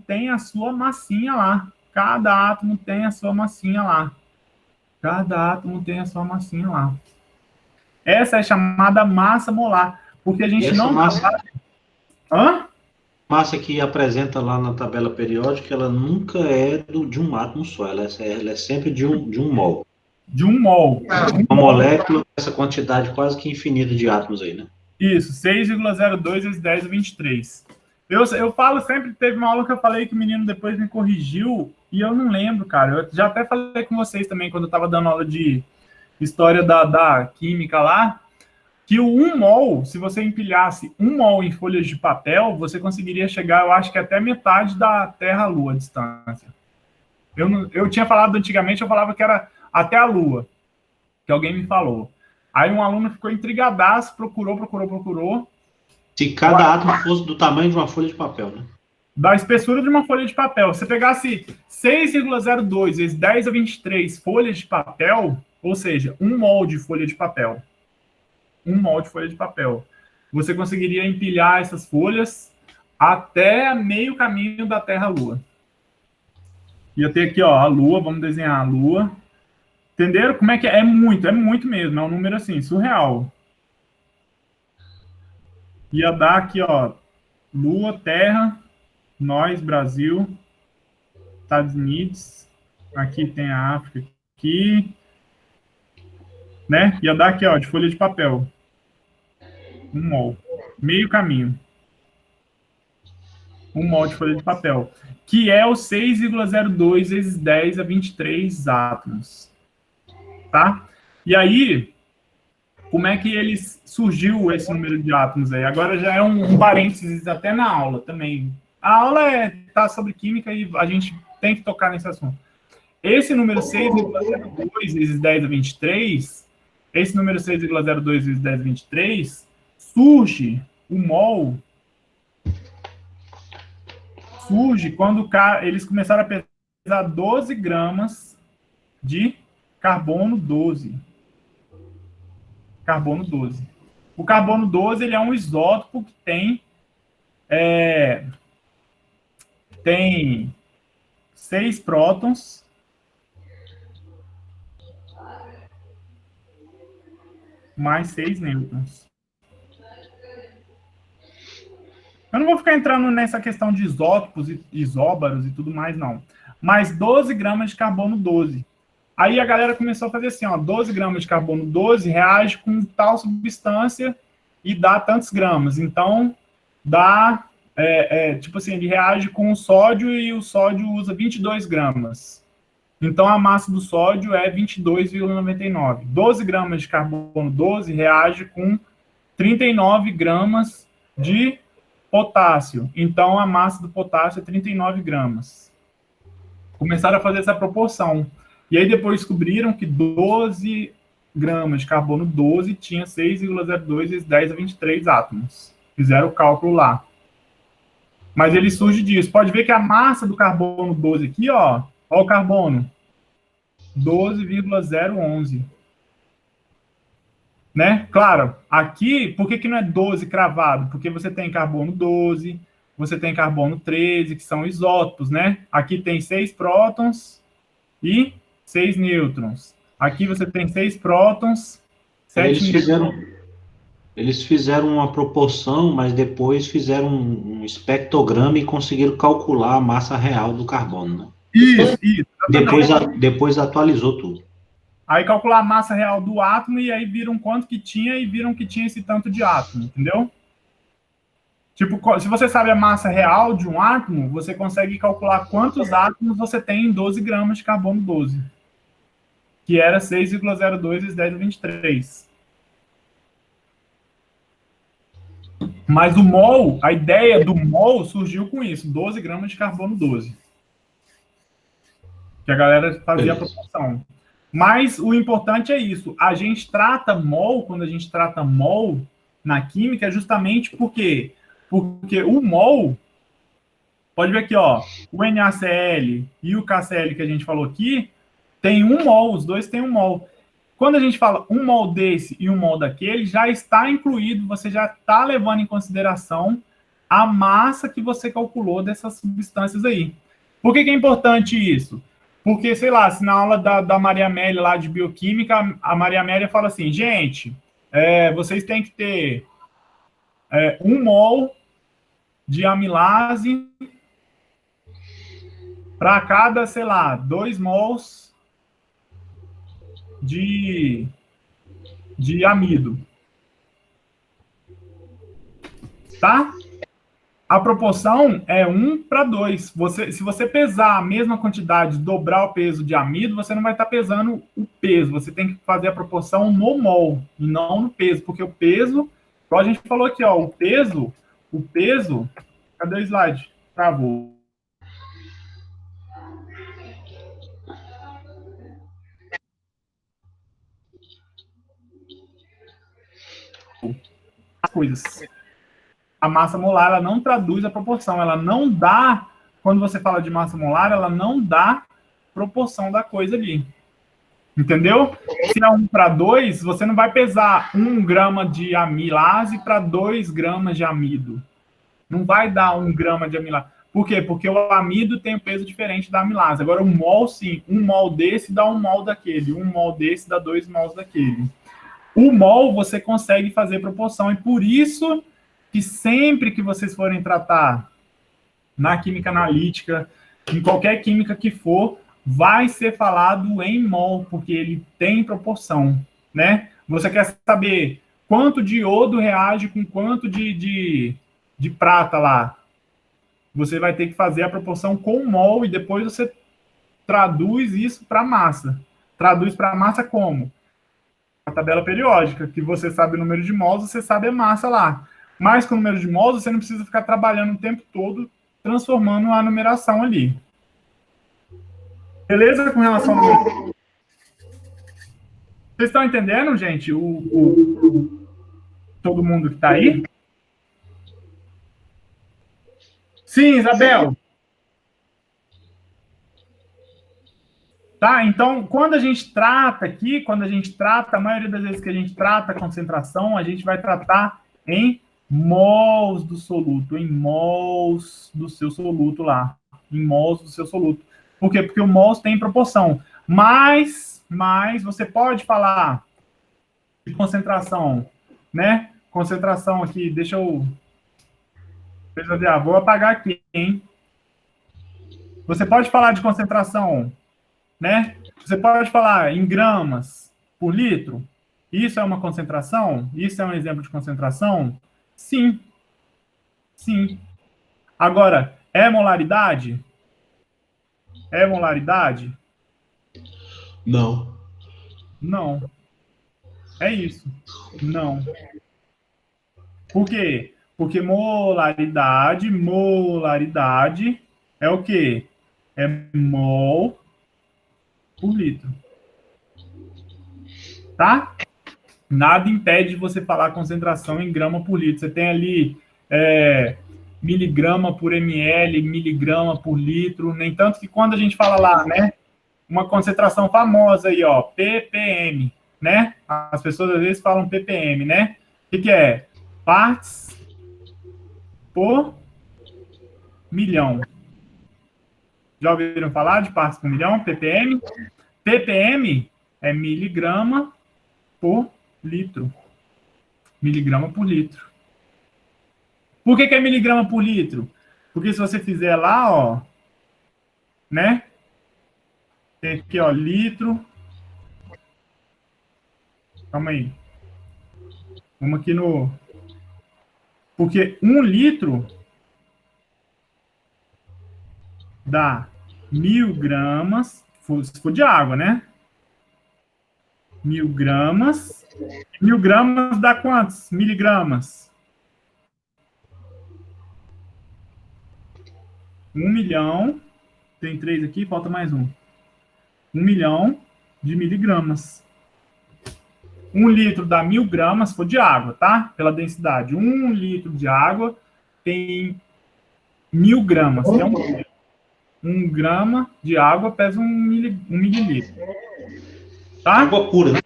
tem a sua massinha lá. Cada átomo tem a sua massinha lá. Cada átomo tem a sua massinha lá. Essa é chamada massa molar, porque a gente não... Massa que apresenta lá na tabela periódica, ela nunca é de um átomo só, ela é sempre de um mol. De um mol. Uma molécula com essa quantidade quase que infinita de átomos aí, né? Isso, 6,02 vezes 10 a 23. Eu falo sempre, teve uma aula que eu falei que o menino depois me corrigiu, e eu não lembro, cara. Eu já até falei com vocês também, quando eu estava dando aula de história da química lá, que o 1 mol, se você empilhasse 1 mol em folhas de papel, você conseguiria chegar, eu acho que até metade da Terra-Lua a distância. Eu tinha falado antigamente, eu falava que era até a Lua, que alguém me falou. Aí um aluno ficou intrigadaço, procurou. Se cada átomo fosse do tamanho de uma folha de papel, né? Da espessura de uma folha de papel. Se você pegasse 6,02 vezes 10 a 23 folhas de papel, ou seja, 1 mol de folha de papel. 1 mol de folha de papel. Você conseguiria empilhar essas folhas até meio caminho da Terra-Lua. Ia ter aqui, ó, a Lua, vamos desenhar a Lua. Entenderam como é que é? É muito mesmo. É um número assim, surreal. Ia dar aqui, ó, Lua, Terra, nós, Brasil, Estados Unidos. Aqui tem a África, aqui. Né? Ia dar aqui, ó, de folha de papel. 1 mol. Meio caminho. 1 mol de folha de papel. Que é o 6,02 vezes 10 a 23 átomos. Tá? E aí, como é que surgiu esse número de átomos aí? Agora já é um parênteses até na aula também. A aula tá sobre química e a gente tem que tocar nesse assunto. Esse número 6,02 vezes 10 a 23, esse número 6,02 vezes 10 a 23, surge, o mol, surge quando eles começaram a pesar 12 gramas de carbono 12. Carbono 12. O carbono 12 ele é um isótopo que tem 6 prótons mais 6 nêutrons. Eu não vou ficar entrando nessa questão de isótopos, isóbaros e tudo mais, não. Mais 12 gramas de carbono 12. Aí a galera começou a fazer assim, ó, 12 gramas de carbono 12 reage com tal substância e dá tantos gramas. Então, dá, tipo assim, ele reage com o sódio e o sódio usa 22 gramas. Então, a massa do sódio é 22,99. 12 gramas de carbono 12 reage com 39 gramas de potássio. Então, a massa do potássio é 39 gramas. Começaram a fazer essa proporção. E aí depois descobriram que 12 gramas de carbono 12 tinha 6,02 vezes 10 a 23 átomos. Fizeram o cálculo lá. Mas ele surge disso. Pode ver que a massa do carbono 12 aqui, ó o carbono, 12,011. Né? Claro, aqui, por que não é 12 cravado? Porque você tem carbono 12, você tem carbono 13, que são isótopos, né? Aqui tem 6 prótons e 6 nêutrons. Aqui você tem 6 prótons, 7 nêutrons. Eles fizeram uma proporção, mas depois fizeram um espectrograma e conseguiram calcular a massa real do carbono, né? Isso. Depois atualizou tudo. Aí calcular a massa real do átomo e aí viram quanto que tinha e viram que tinha esse tanto de átomo, entendeu? Tipo, se você sabe a massa real de um átomo, você consegue calcular quantos átomos você tem em 12 gramas de carbono 12. Que era 6,02 vezes 10 a 23. Mas o mol, a ideia do mol surgiu com isso, 12 gramas de carbono 12. Que a galera fazia a proporção. Mas o importante é isso. A gente trata mol, quando a gente trata mol na química, é justamente porque Porque o mol, pode ver aqui, ó, o NaCl e o KCl que a gente falou aqui, tem 1 mol, os dois têm 1 mol. Quando a gente fala 1 mol desse e 1 mol daquele, já está incluído, você já está levando em consideração a massa que você calculou dessas substâncias aí. Por que é importante isso? Porque, sei lá, se na aula da Maria Amélia lá de bioquímica, a Maria Amélia fala assim, gente, vocês têm que ter 1 mol de amilase para cada, sei lá, 2 mols de amido. Tá? A proporção é 1 para 2. Se você pesar a mesma quantidade, dobrar o peso de amido, você não vai estar pesando o peso. Você tem que fazer a proporção no mol, e não no peso. Porque o peso, igual a gente falou aqui, ó, o peso... Cadê o slide? Travou. As coisas. A massa molar, ela não traduz a proporção. Ela não dá... Quando você fala de massa molar, ela não dá proporção da coisa ali. Entendeu? Se é 1 para 2, você não vai pesar 1 grama de amilase para 2 gramas de amido. Não vai dar 1 grama de amilase. Por quê? Porque o amido tem um peso diferente da amilase. Agora, o mol, sim. 1 mol desse dá 1 mol daquele. 1 mol desse dá 2 mols daquele. O mol, você consegue fazer proporção. E por isso que sempre que vocês forem tratar na química analítica, em qualquer química que for, vai ser falado em mol, porque ele tem proporção, né? Você quer saber quanto de iodo reage com quanto de prata lá? Você vai ter que fazer a proporção com mol e depois você traduz isso para massa. Traduz para massa como? A tabela periódica, que você sabe o número de mols, você sabe a massa lá. Mas com o número de mols, você não precisa ficar trabalhando o tempo todo transformando a numeração ali. Beleza com relação ao número? Vocês estão entendendo, gente? Todo mundo que está aí? Sim, Isabel. Tá, então, quando a gente trata aqui, a maioria das vezes que a gente trata a concentração, a gente vai tratar em mols do soluto, em mols do seu soluto lá, em mols do seu soluto. Por quê? Porque o mols tem proporção. Mas você pode falar de concentração, né? Concentração aqui, deixa eu vou apagar aqui, hein? Você pode falar de concentração, né? Você pode falar em gramas por litro. Isso é uma concentração? Isso é um exemplo de concentração? Sim. Sim. Agora, é molaridade? É molaridade? Não. Não. É isso. Não. Por quê? Porque molaridade é o quê? É mol por litro. Tá? Nada impede de você falar concentração em grama por litro. Você tem ali miligrama por ml, miligrama por litro. Nem tanto que quando a gente fala lá, né? Uma concentração famosa aí, ó, ppm, né? As pessoas às vezes falam ppm, né? O que é? Partes por milhão. Já ouviram falar de partes por milhão? ppm? ppm é miligrama por litro. Miligrama por litro. Por que é miligrama por litro? Porque se você fizer lá, ó, né? Tem aqui, ó, litro. Calma aí. Vamos aqui no... Porque 1 litro dá 1000 gramas, se for de água, né? 1000 gramas. 1000 gramas dá quantos miligramas? 1 milhão. Tem 3 aqui, falta mais um. 1 milhão de miligramas. 1 litro dá 1000 gramas, se for de água, tá? Pela densidade. 1 litro de água tem 1000 gramas, que é um grama de água pesa um mililitro. Tá? Água pura, né?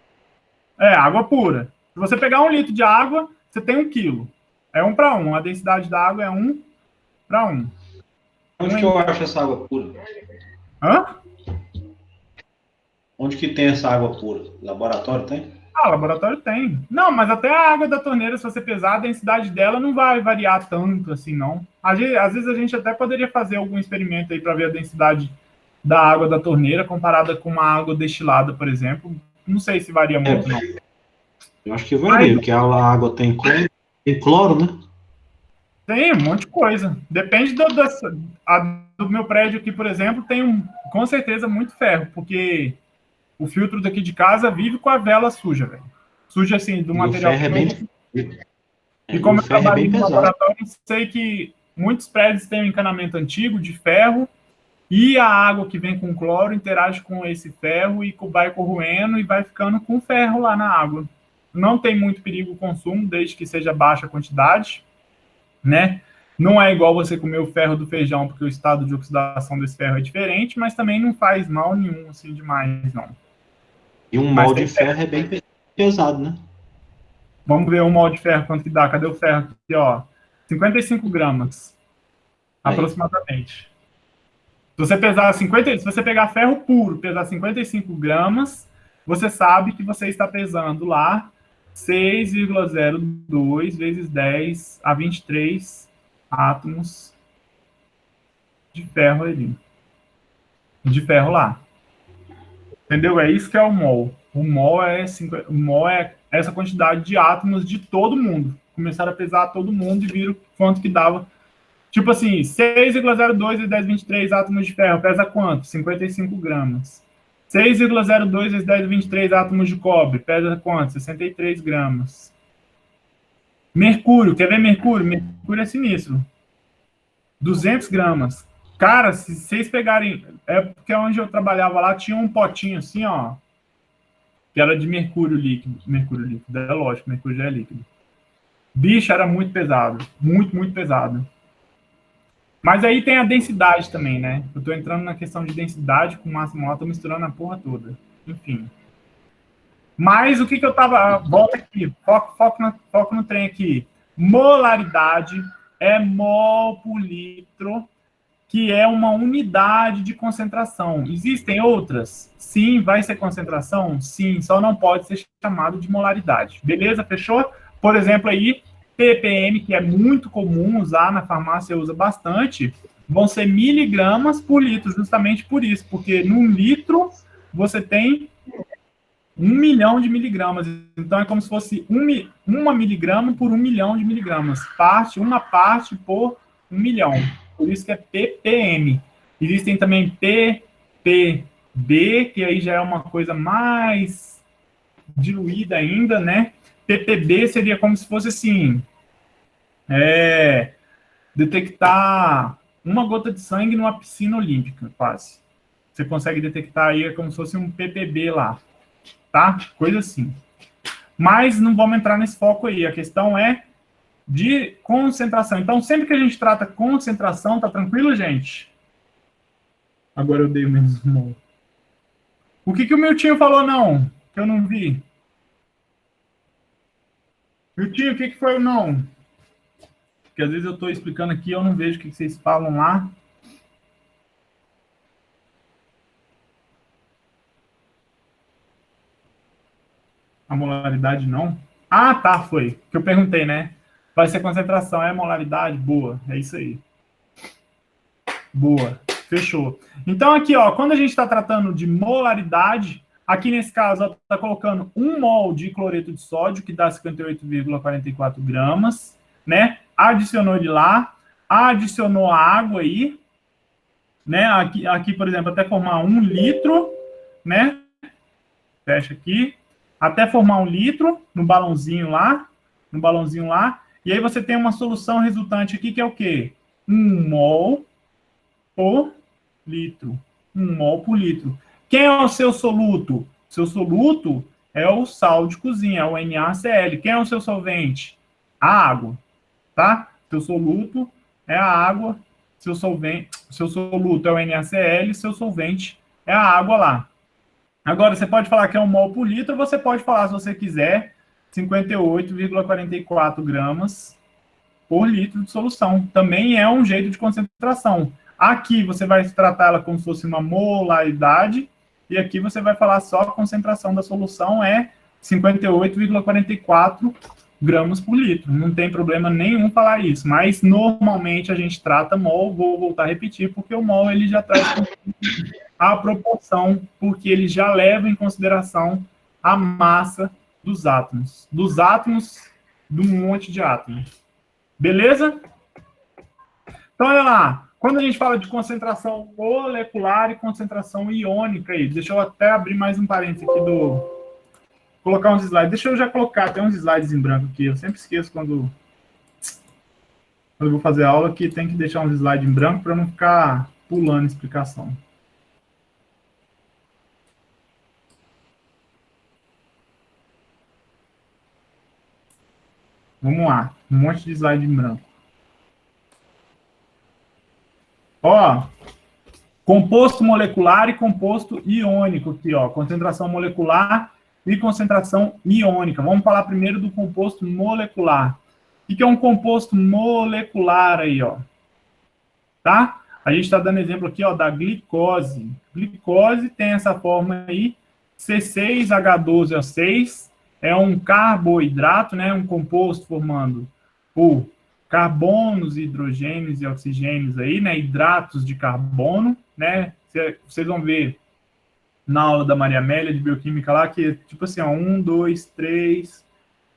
É, água pura. Se você pegar 1 litro de água, você tem 1 quilo. É 1 para 1. A densidade da água é 1 para 1. Onde que eu acho essa água pura? Hã? Onde que tem essa água pura? Laboratório tem? Ah, laboratório tem. Não, mas até a água da torneira, se você pesar, a densidade dela não vai variar tanto assim, não. Às vezes a gente até poderia fazer algum experimento aí para ver a densidade da água da torneira comparada com uma água destilada, por exemplo. Não sei se varia muito, não. Eu acho que varia, porque a água tem cloro, né? Tem um monte de coisa. Depende do meu prédio aqui, por exemplo, tem com certeza muito ferro, porque o filtro daqui de casa vive com a vela suja, velho. Suja assim, do material. O ferro é bem... E como eu trabalho no laboratório, eu sei que muitos prédios têm um encanamento antigo de ferro e a água que vem com cloro interage com esse ferro e vai corroendo e vai ficando com ferro lá na água. Não tem muito perigo o consumo, desde que seja baixa a quantidade, né? Não é igual você comer o ferro do feijão, porque o estado de oxidação desse ferro é diferente, mas também não faz mal nenhum, assim, demais, não. E um molde de ferro é bem pesado, né? Vamos ver o molde de ferro, quanto que dá. Cadê o ferro aqui, ó? 55 gramas, aí, aproximadamente. Se você pegar ferro puro, pesar 55 gramas, você sabe que você está pesando lá 6,02 vezes 10 a 23 átomos de ferro ali. De ferro lá. Entendeu? É isso que é o mol. O mol é essa quantidade de átomos de todo mundo. Começaram a pesar todo mundo e viram quanto que dava. Tipo assim, 6,02 vezes 10, 23 átomos de ferro pesa quanto? 55 gramas. 6,02 vezes 10, 23 átomos de cobre pesa quanto? 63 gramas. Mercúrio, quer ver mercúrio? Mercúrio é sinistro. 200 gramas. Cara, se vocês pegarem... É porque onde eu trabalhava lá tinha um potinho assim, ó, que era de mercúrio líquido. Mercúrio líquido, é lógico, mercúrio já é líquido. Bicho, era muito pesado. Muito, muito pesado. Mas aí tem a densidade também, né? Eu tô entrando na questão de densidade com massa molar, tô misturando a porra toda. Enfim. Mas o que eu tava... Volta aqui. Foco no trem aqui. Molaridade é mol por litro, que é uma unidade de concentração. Existem outras? Sim, vai ser concentração? Sim, só não pode ser chamado de molaridade. Beleza? Fechou? Por exemplo, aí, ppm, que é muito comum usar na farmácia, usa bastante, vão ser miligramas por litro, justamente por isso, porque num litro você tem 1 milhão de miligramas. Então é como se fosse uma miligrama por 1 milhão de miligramas. Uma parte por 1 milhão. Por isso que é ppm. Existem também ppb, que aí já é uma coisa mais diluída ainda, né? ppb seria como se fosse assim, detectar uma gota de sangue numa piscina olímpica, quase. Você consegue detectar aí como se fosse um ppb lá, tá? Coisa assim. Mas não vamos entrar nesse foco aí. A questão é de concentração. Então, sempre que a gente trata concentração, tá tranquilo, gente? Agora eu dei o mesmo. O que o Miltinho falou, não? Que eu não vi. Miltinho, o que foi o não? Porque às vezes eu estou explicando aqui e eu não vejo o que vocês falam lá. A molaridade não? Ah, tá, foi. Que eu perguntei, né? Vai ser concentração, é molaridade? Boa, é isso aí. Boa, fechou. Então aqui, ó, quando a gente está tratando de molaridade, aqui nesse caso, está colocando 1 mol de cloreto de sódio, que dá 58,44 gramas, né? Adicionou ele lá, adicionou a água aí, né? Aqui, por exemplo, até formar 1 litro, né? Fecha aqui. Até formar 1 litro no balãozinho lá, e aí você tem uma solução resultante aqui, que é o quê? 1 mol por litro. 1 mol por litro. Quem é o seu soluto? Seu soluto é o sal de cozinha, é o NaCl. Quem é o seu solvente? A água, tá? Seu soluto é a água, seu soluto é o NaCl, seu solvente é a água lá. Agora, você pode falar que é 1 mol por litro, você pode falar, se você quiser, 58,44 gramas por litro de solução. Também é um jeito de concentração. Aqui você vai tratar ela como se fosse uma molaridade, e aqui você vai falar só a concentração da solução é 58,44 gramas por litro. Não tem problema nenhum falar isso, mas normalmente a gente trata mol, vou voltar a repetir, porque o mol ele já traz a proporção, porque ele já leva em consideração a massa dos átomos de um monte de átomos. Beleza? Então, olha lá. Quando a gente fala de concentração molecular e concentração iônica, aí, deixa eu até abrir mais um parênteses aqui colocar uns slides. Deixa eu já colocar, tem uns slides em branco aqui. Eu sempre esqueço quando eu vou fazer aula que tem que deixar uns slides em branco para não ficar pulando explicação. Vamos lá. Um monte de slide em branco. Ó, composto molecular e composto iônico aqui, ó. Concentração molecular e concentração iônica. Vamos falar primeiro do composto molecular. O que é um composto molecular aí, ó? Tá? A gente está dando exemplo aqui, ó, da glicose. Glicose tem essa forma aí, C6H12O6, é um carboidrato, né? Um composto formando por carbonos, hidrogênios e oxigênios aí, né? Hidratos de carbono, né? Vocês vão ver na aula da Maria Amélia de bioquímica lá que tipo assim, ó, 1, 2, 3,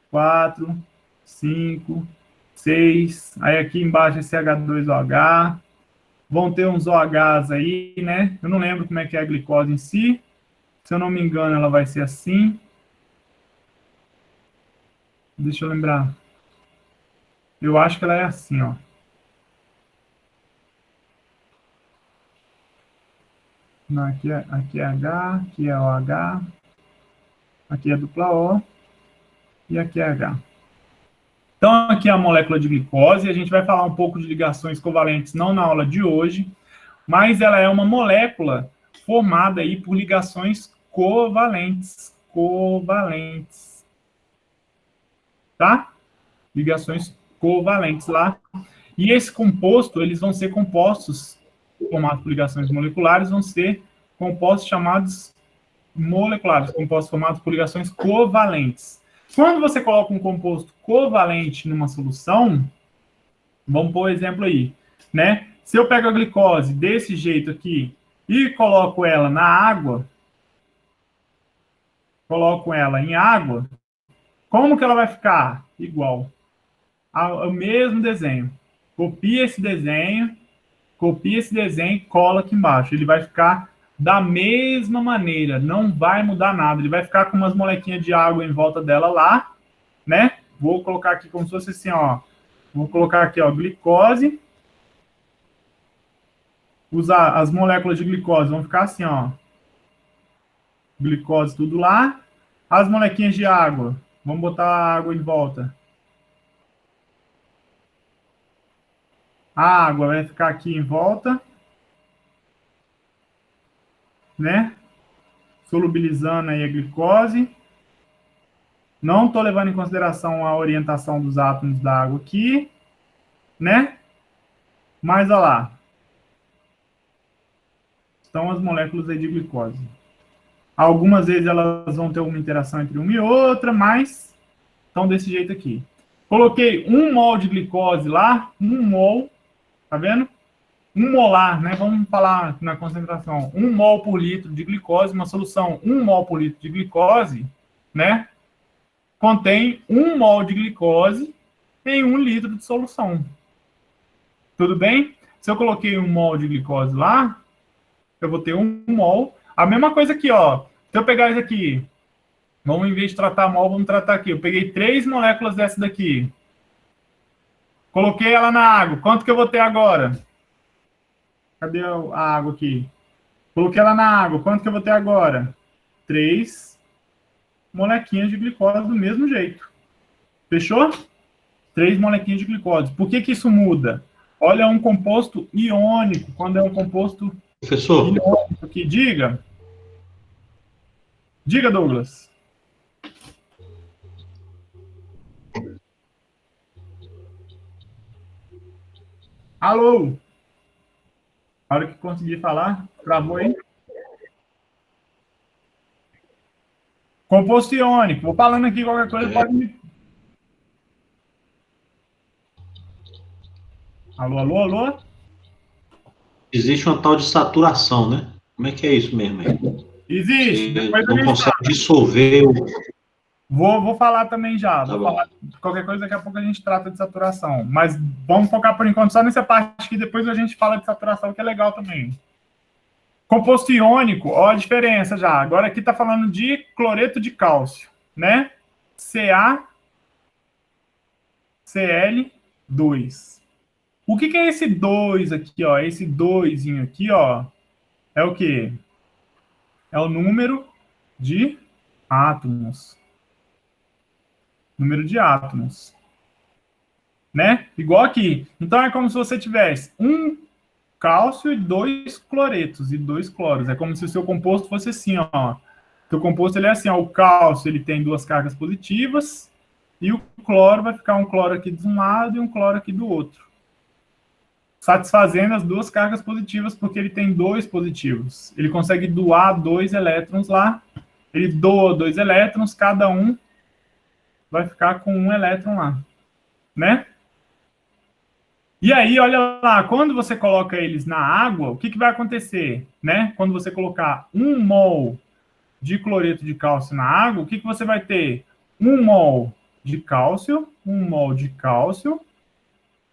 4, 5, 6. Aí aqui embaixo esse H2OH. Vão ter uns OHs aí, né? Eu não lembro como é que é a glicose em si. Se eu não me engano, ela vai ser assim. Deixa eu lembrar. Eu acho que ela é assim, ó. Não, aqui é H, aqui é OH, aqui é dupla O e aqui é H. Então, aqui é a molécula de glicose. A gente vai falar um pouco de ligações covalentes, não na aula de hoje, mas ela é uma molécula formada aí por ligações covalentes. Tá? Ligações covalentes lá. E esse composto, eles vão ser compostos formados por ligações moleculares, vão ser compostos chamados moleculares, compostos formados por ligações covalentes. Quando você coloca um composto covalente numa solução, vamos pôr exemplo aí, né? Se eu pego a glicose desse jeito aqui e coloco ela na água, coloco ela em água, como que ela vai ficar? Igual ao mesmo desenho. Copia esse desenho e cola aqui embaixo. Ele vai ficar da mesma maneira, não vai mudar nada. Ele vai ficar com umas molequinhas de água em volta dela lá, né? Vou colocar aqui como se fosse assim, ó. Vou colocar aqui, ó, glicose. As moléculas de glicose vão ficar assim, ó. Glicose tudo lá. As molequinhas de água, vamos botar a água em volta. A água vai ficar aqui em volta, né? Solubilizando aí a glicose. Não estou levando em consideração a orientação dos átomos da água aqui, né? Mas, olha lá. Estão as moléculas aí de glicose. Algumas vezes elas vão ter uma interação entre uma e outra, mas estão desse jeito aqui. Coloquei 1 mol de glicose lá, 1 mol, tá vendo? 1 molar, né? Vamos falar na concentração. 1 mol por litro de glicose, uma solução 1 mol por litro de glicose, né? Contém 1 mol de glicose em 1 litro de solução. Tudo bem? Se eu coloquei 1 mol de glicose lá, eu vou ter 1 mol. A mesma coisa aqui, ó. Se eu pegar isso aqui, vamos, em vez de tratar mol, vamos tratar aqui. Eu peguei 3 moléculas dessa daqui. Coloquei ela na água. Quanto que eu vou ter agora? Cadê a água aqui? Coloquei ela na água. Quanto que eu vou ter agora? 3 molequinhas de glicose do mesmo jeito. Fechou? 3 molequinhas de glicose. Por que isso muda? Olha, um composto iônico, quando é um composto iônico aqui, diga. Diga, Douglas. Alô? A hora que conseguir falar, travou aí? Composto iônico. Vou falando aqui qualquer coisa, pode me... Alô, alô, alô? Existe uma tal de saturação, né? Como é que é isso mesmo aí? Existe. Você não consegue dissolver o... Vou falar também já. Tá vou falar qualquer coisa, daqui a pouco a gente trata de saturação. Mas vamos focar por enquanto só nessa parte que depois a gente fala de saturação, que é legal também. Composto iônico, ó a diferença já. Agora aqui está falando de cloreto de cálcio, né? CaCl2. O que é esse 2 aqui, ó? Esse 2zinho aqui, ó, é o quê? É o número de átomos. Número de átomos. Né? Igual aqui. Então, é como se você tivesse um cálcio e 2 cloretos e 2 cloros. É como se o seu composto fosse assim, ó. O seu composto ele é assim, ó. O cálcio ele tem 2 cargas positivas e o cloro vai ficar um cloro aqui de um lado e um cloro aqui do outro. Satisfazendo as 2 cargas positivas, porque ele tem 2 positivos. Ele consegue doar 2 elétrons lá. Ele doa 2 elétrons, cada um vai ficar com 1 elétron lá. Né? E aí, olha lá, quando você coloca eles na água, o que vai acontecer? Né? Quando você colocar 1 mol de cloreto de cálcio na água, o que você vai ter? 1 mol de cálcio, 1 mol de cálcio,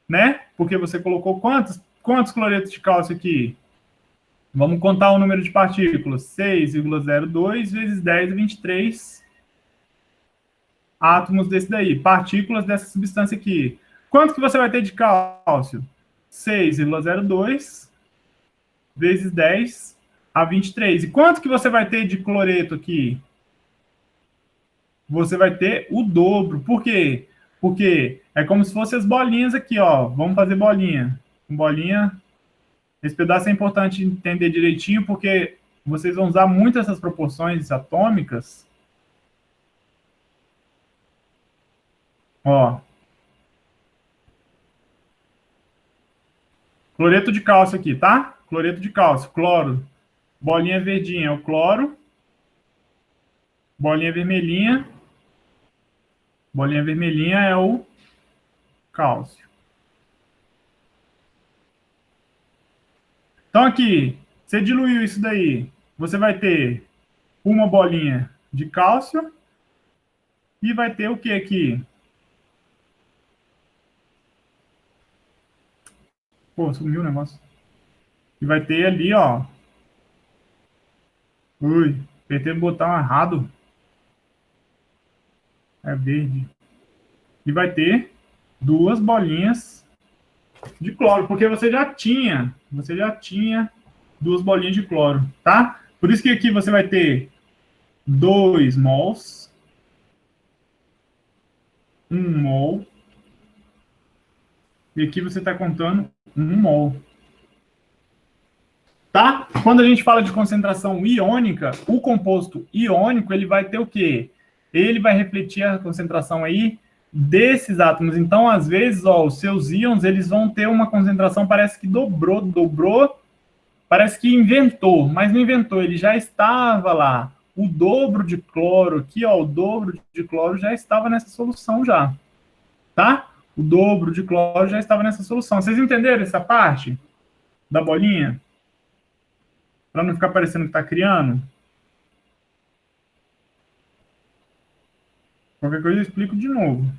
né? Porque você colocou quantos cloretos de cálcio aqui? Vamos contar o número de partículas. 6,02 vezes 10 a 23 átomos desse daí, partículas dessa substância aqui. Quanto que você vai ter de cálcio? 6,02 vezes 10 a 23. E quanto que você vai ter de cloreto aqui? Você vai ter o dobro. Por quê? Porque é como se fossem as bolinhas aqui, ó. Vamos fazer bolinha. Bolinha. Esse pedaço é importante entender direitinho, porque vocês vão usar muito essas proporções atômicas. Ó. Cloreto de cálcio aqui, tá? Cloreto de cálcio, cloro. Bolinha verdinha é o cloro. Bolinha vermelhinha. Bolinha vermelhinha é o cálcio. Então aqui, você diluiu isso daí. Você vai ter uma bolinha de cálcio. E vai ter o que aqui? Pô, sumiu o negócio. E vai ter ali, ó. Ui, apertei o botão errado. É verde. E vai ter 2 bolinhas de cloro, porque você já tinha 2 bolinhas de cloro, tá? Por isso que aqui você vai ter 2 mols, 1 mol, e aqui você está contando 1 mol. Tá? Quando a gente fala de concentração iônica, o composto iônico, ele vai ter o quê? Ele vai refletir a concentração aí desses átomos. Então, às vezes, ó, os seus íons, eles vão ter uma concentração, parece que dobrou, parece que inventou, mas não inventou, ele já estava lá. O dobro de cloro aqui, ó, o dobro de cloro já estava nessa solução já, tá? O dobro de cloro já estava nessa solução. Vocês entenderam essa parte da bolinha? Para não ficar parecendo que está criando. Qualquer coisa eu explico de novo.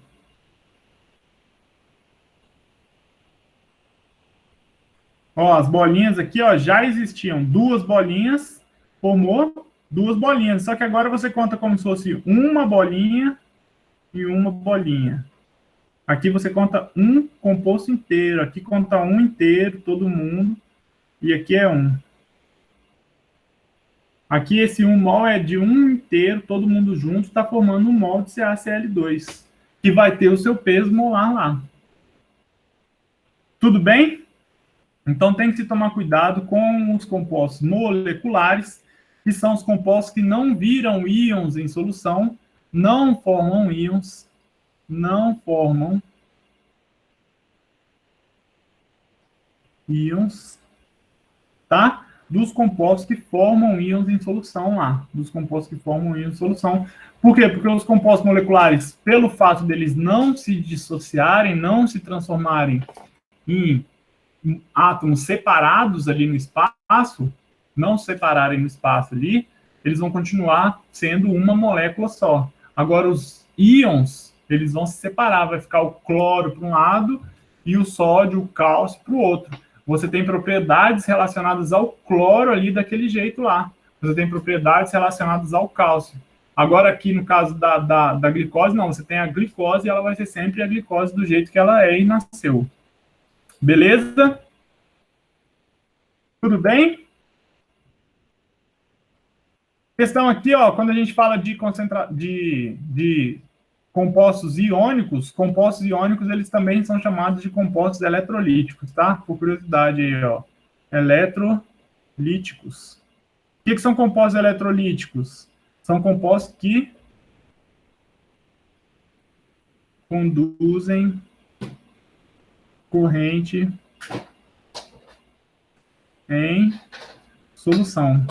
Ó, as bolinhas aqui, ó, já existiam 2 bolinhas, formou 2 bolinhas. Só que agora você conta como se fosse uma bolinha e uma bolinha. Aqui você conta um composto inteiro. Aqui conta um inteiro, todo mundo. E aqui é 1. Aqui esse 1 mol é de 1 inteiro, todo mundo junto, está formando 1 mol de CaCl2. que vai ter o seu peso molar lá. Tudo bem? Então tem que se tomar cuidado com os compostos moleculares, que são os compostos que não viram íons em solução, não formam íons, não formam íons, tá? Dos compostos que formam íons em solução lá, dos compostos que formam íons em solução. Por quê? Porque os compostos moleculares, pelo fato deles não se dissociarem, não se transformarem em átomos separados ali no espaço, não separarem no espaço ali, eles vão continuar sendo uma molécula só. Agora, os íons, eles vão se separar, vai ficar o cloro para um lado e o sódio, o cálcio para o outro. Você tem propriedades relacionadas ao cloro ali daquele jeito lá. Você tem propriedades relacionadas ao cálcio. Agora, aqui no caso da glicose, não, você tem a glicose e ela vai ser sempre a glicose do jeito que ela é e nasceu. Beleza? Tudo bem? Questão aqui, ó, quando a gente fala de compostos iônicos, eles também são chamados de compostos eletrolíticos, tá? Por curiosidade aí, ó. Eletrolíticos. O que são compostos eletrolíticos? São compostos que conduzem corrente em solução.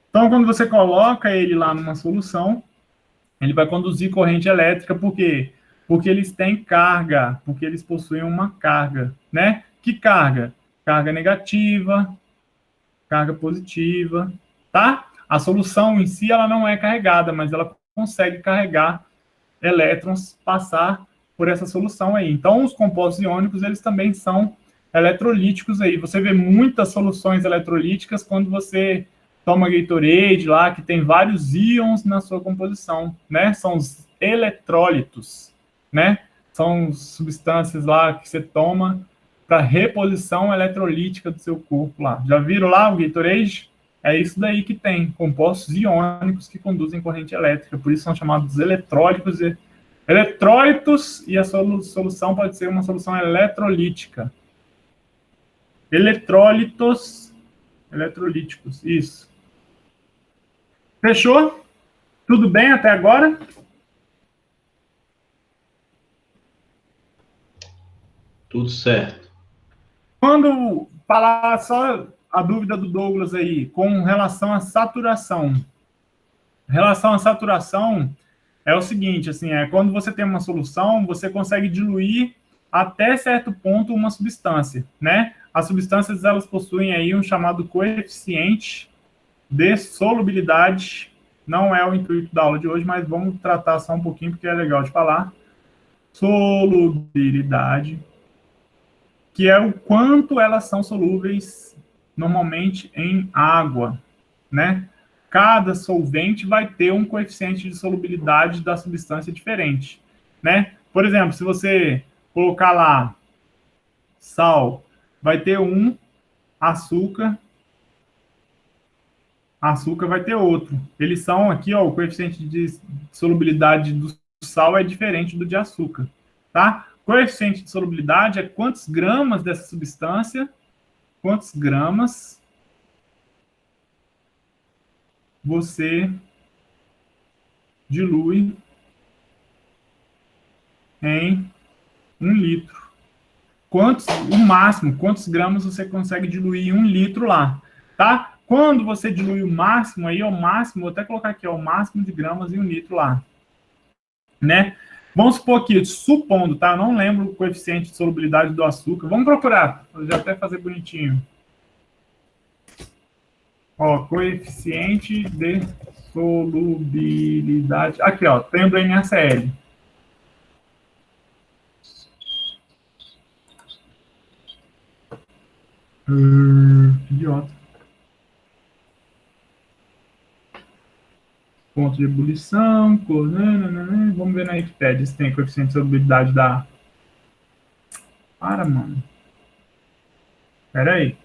Então, quando você coloca ele lá numa solução, ele vai conduzir corrente elétrica, por quê? Porque eles têm carga, porque eles possuem uma carga, né? Que carga? Carga negativa, carga positiva, tá? A solução em si, ela não é carregada, mas ela consegue carregar elétrons, passar por essa solução aí. Então, os compostos iônicos, eles também são eletrolíticos aí. Você vê muitas soluções eletrolíticas quando você toma Gatorade lá, que tem vários íons na sua composição, né? São os eletrólitos, né? São substâncias lá que você toma para reposição eletrolítica do seu corpo lá. Já viram lá o Gatorade? É isso daí que tem, compostos iônicos que conduzem corrente elétrica, por isso são chamados eletrólitos e eletrólitos, e a solução pode ser uma solução eletrolítica. Eletrólitos, eletrolíticos, isso. Fechou? Tudo bem até agora? Tudo certo. Quando falar só a dúvida do Douglas aí, com relação à saturação. Em relação à saturação, é o seguinte, assim, quando você tem uma solução, você consegue diluir até certo ponto uma substância, né? As substâncias, elas possuem aí um chamado coeficiente de solubilidade. Não é o intuito da aula de hoje, mas vamos tratar só um pouquinho, porque é legal de falar. Solubilidade, que é o quanto elas são solúveis normalmente em água, né? Cada solvente vai ter um coeficiente de solubilidade da substância diferente, né? Por exemplo, se você colocar lá sal, vai ter um, açúcar vai ter outro. Eles são aqui, ó, o coeficiente de solubilidade do sal é diferente do de açúcar, tá? Coeficiente de solubilidade é quantos gramas dessa substância, quantos gramas você dilui em 1 litro. O máximo, quantos gramas você consegue diluir em 1 litro lá, tá? Quando você dilui o máximo, aí é o máximo, vou até colocar aqui, ó, o máximo de gramas em 1 litro lá, né? Vamos supor aqui, supondo, tá? Eu não lembro o coeficiente de solubilidade do açúcar. Vamos procurar, vou já até fazer bonitinho. Ó, coeficiente de solubilidade. Aqui, ó, tem do NaCl. Idiota. Ponto de ebulição, vamos ver na Wikipedia se tem coeficiente de solubilidade da... Para, mano. Espera aí.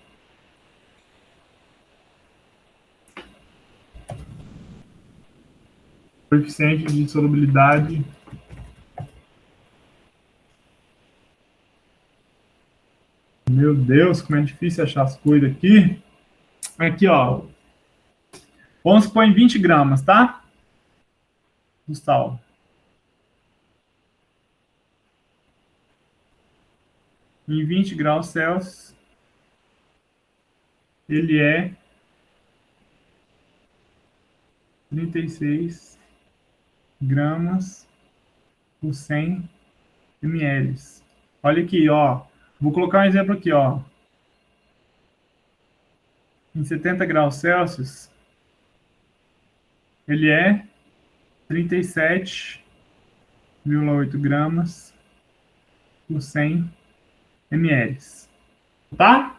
Coeficiente de solubilidade. Meu Deus, como é difícil achar as coisas aqui. Aqui, ó. Vamos supor em 20 gramas, tá? Do sal. Em 20 graus Celsius, ele é 36 gramas por 100 ml. Olha aqui, ó. Vou colocar um exemplo aqui, ó. Em 70 graus Celsius, ele é 37,8 gramas por 100 ml. Tá?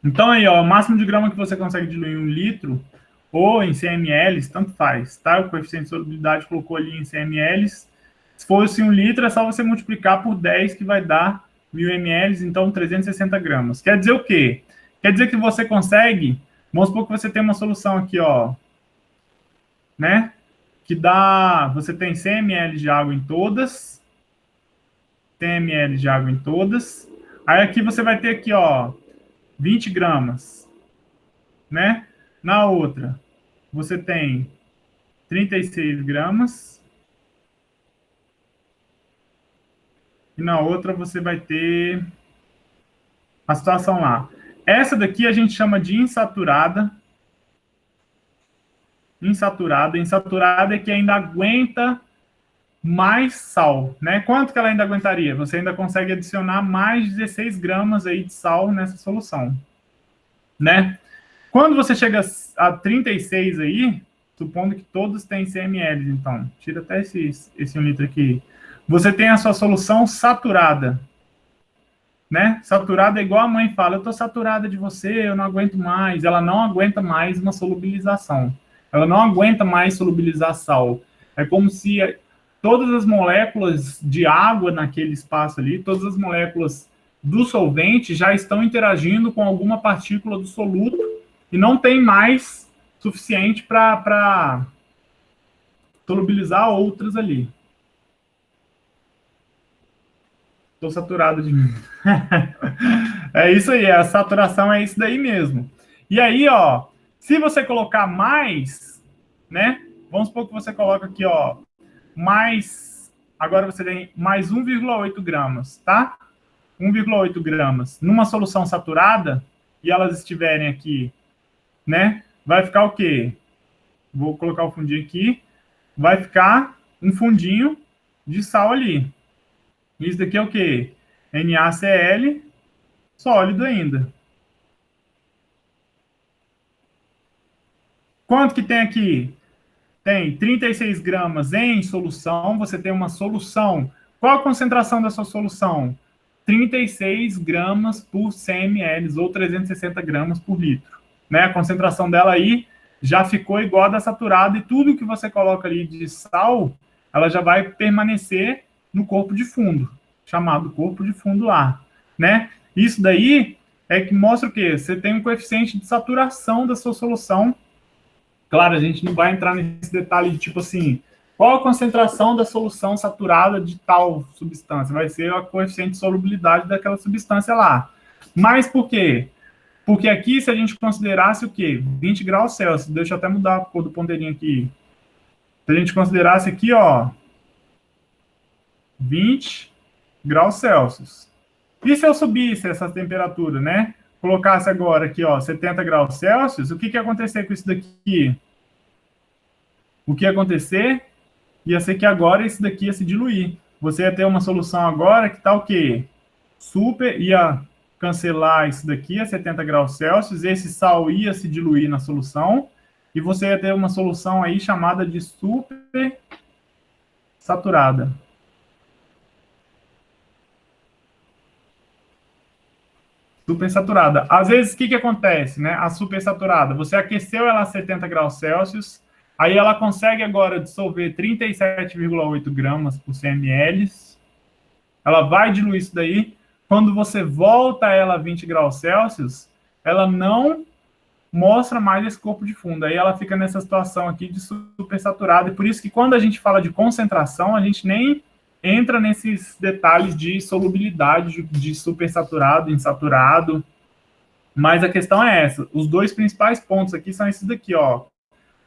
Então aí, ó, o máximo de grama que você consegue diluir em 1 litro ou em 100 ml, tanto faz, tá? O coeficiente de solubilidade colocou ali em 100 ml. Se fosse 1 litro, é só você multiplicar por 10, que vai dar 1.000 ml, então 360 gramas. Quer dizer o quê? Quer dizer que você consegue, vamos supor que você tem uma solução aqui, ó, né? Que dá, você tem 100 ml de água em todas, 100 ml de água em todas. Aí aqui você vai ter aqui, ó, 20 gramas, né? Na outra, você tem 36 gramas. E na outra você vai ter a situação lá. Essa daqui a gente chama de insaturada. Insaturada é que ainda aguenta mais sal, né? Quanto que ela ainda aguentaria? Você ainda consegue adicionar mais 16 gramas aí de sal nessa solução, né? Quando você chega a 36 aí, supondo que todos têm 100 ml, então, tira até esse 1 litro aqui, você tem a sua solução saturada, né? Saturada é igual a mãe fala, eu tô saturada de você, eu não aguento mais. Ela não aguenta mais uma solubilização. Ela não aguenta mais solubilizar sal. É como se todas as moléculas de água naquele espaço ali, todas as moléculas do solvente já estão interagindo com alguma partícula do soluto e não tem mais suficiente para solubilizar outras ali. Estou saturado de mim. É isso aí, a saturação é isso daí mesmo. E aí, ó, se você colocar mais, né? Vamos supor que você coloca aqui, ó, mais, agora você tem mais 1,8 gramas, tá? 1,8 gramas numa solução saturada e elas estiverem aqui, né? Vai ficar o quê? Vou colocar o fundinho aqui. Vai ficar um fundinho de sal ali. Isso daqui é o quê? NaCl, sólido ainda. Quanto que tem aqui? Tem 36 gramas em solução. Você tem uma solução. Qual a concentração da sua solução? 36 gramas por 100 ml, ou 360 gramas por litro. Né? A concentração dela aí já ficou igual a da saturada, e tudo que você coloca ali de sal, ela já vai permanecer no corpo de fundo, chamado corpo de fundo lá, né? Isso daí é que mostra o quê? Você tem um coeficiente de saturação da sua solução. Claro, a gente não vai entrar nesse detalhe de tipo assim, qual a concentração da solução saturada de tal substância? Vai ser a coeficiente de solubilidade daquela substância lá. Mas por quê? Porque aqui, se a gente considerasse o quê? 20 graus Celsius. Deixa eu até mudar a cor do ponteirinho aqui. Se a gente considerasse aqui, ó, 20 graus Celsius. E se eu subisse essa temperatura, né? Colocasse agora aqui, ó, 70 graus Celsius, o que ia acontecer com isso daqui? O que ia acontecer? Ia ser que agora esse daqui ia se diluir. Você ia ter uma solução agora que tá o quê? Super, ia cancelar isso daqui a 70 graus Celsius, esse sal ia se diluir na solução, e você ia ter uma solução aí chamada de super saturada. Supersaturada. Às vezes, o que acontece, né? A supersaturada, você aqueceu ela a 70 graus Celsius, aí ela consegue agora dissolver 37,8 gramas por 100 ml, ela vai diluir isso daí. Quando você volta ela a 20 graus Celsius, ela não mostra mais esse corpo de fundo. Aí ela fica nessa situação aqui de supersaturada, e por isso que quando a gente fala de concentração, a gente nem entra nesses detalhes de solubilidade, de supersaturado, insaturado, mas a questão é essa. Os dois principais pontos aqui são esses daqui, ó.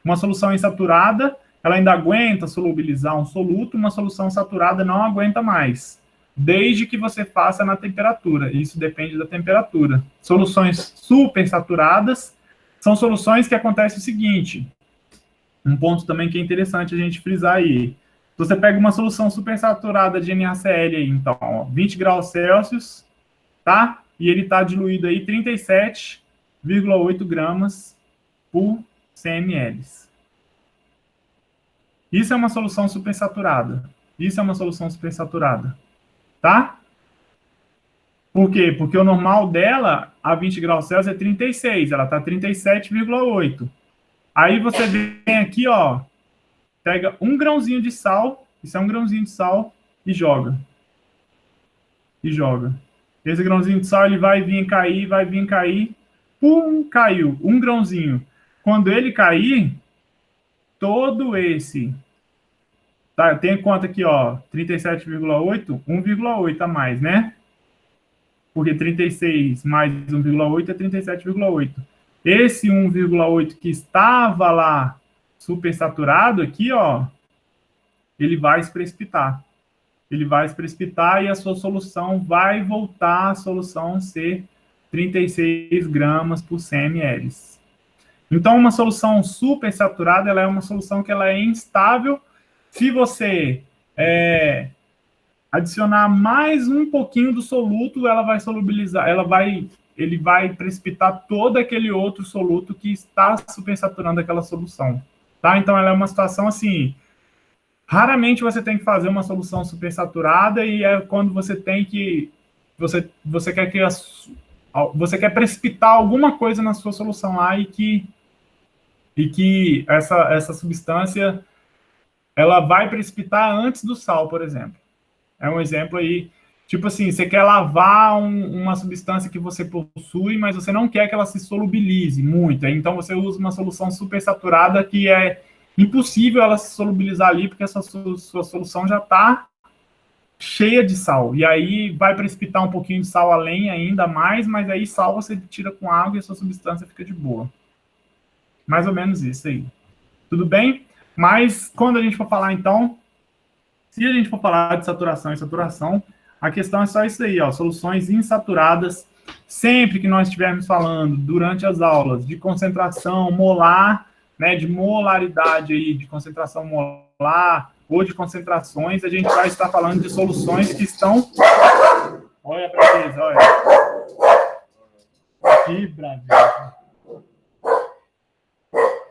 Uma solução insaturada, ela ainda aguenta solubilizar um soluto, uma solução saturada não aguenta mais, desde que você faça na temperatura. Isso depende da temperatura. Soluções supersaturadas são soluções que acontece o seguinte, um ponto também que é interessante a gente frisar aí. Você pega uma solução supersaturada de NaCl aí, então, ó, 20 graus Celsius, tá? E ele está diluído aí 37,8 gramas por 100 ml. Isso é uma solução supersaturada. Isso é uma solução supersaturada, tá? Por quê? Porque o normal dela, a 20 graus Celsius, é 36. Ela está 37,8. Aí você vem aqui, ó, pega um grãozinho de sal, isso é um grãozinho de sal, e joga. E joga. Esse grãozinho de sal, ele vai vir cair, pum, caiu, um grãozinho. Quando ele cair, todo esse, tá, tem conta aqui, ó, 37,8, 1,8 a mais, né? Porque 36 mais 1,8 é 37,8. Esse 1,8 que estava lá supersaturado aqui, ó, ele vai se precipitar. Ele vai se precipitar e a sua solução vai voltar a solução ser 36 gramas por 100 ml. Então, uma solução supersaturada, ela é uma solução que ela é instável. Se você adicionar mais um pouquinho do soluto, ela vai solubilizar, ele vai precipitar todo aquele outro soluto que está supersaturando aquela solução, tá? Então, ela é uma situação assim, raramente você tem que fazer uma solução supersaturada e é quando você tem que, você quer precipitar alguma coisa na sua solução lá e que essa substância, ela vai precipitar antes do sal, por exemplo. É um exemplo aí, tipo assim, você quer lavar uma substância que você possui, mas você não quer que ela se solubilize muito. Então você usa uma solução supersaturada que é impossível ela se solubilizar ali, porque essa sua solução já está cheia de sal. E aí vai precipitar um pouquinho de sal além ainda mais, mas aí sal você tira com água e a sua substância fica de boa. Mais ou menos isso aí. Tudo bem? Mas quando a gente for falar, então, se a gente for falar de saturação e saturação, a questão é só isso aí, ó, soluções insaturadas. Sempre que nós estivermos falando durante as aulas de concentração molar, né, de molaridade aí, de concentração molar ou de concentrações, a gente vai estar falando de soluções que estão... Olha para eles, olha. Que brasil.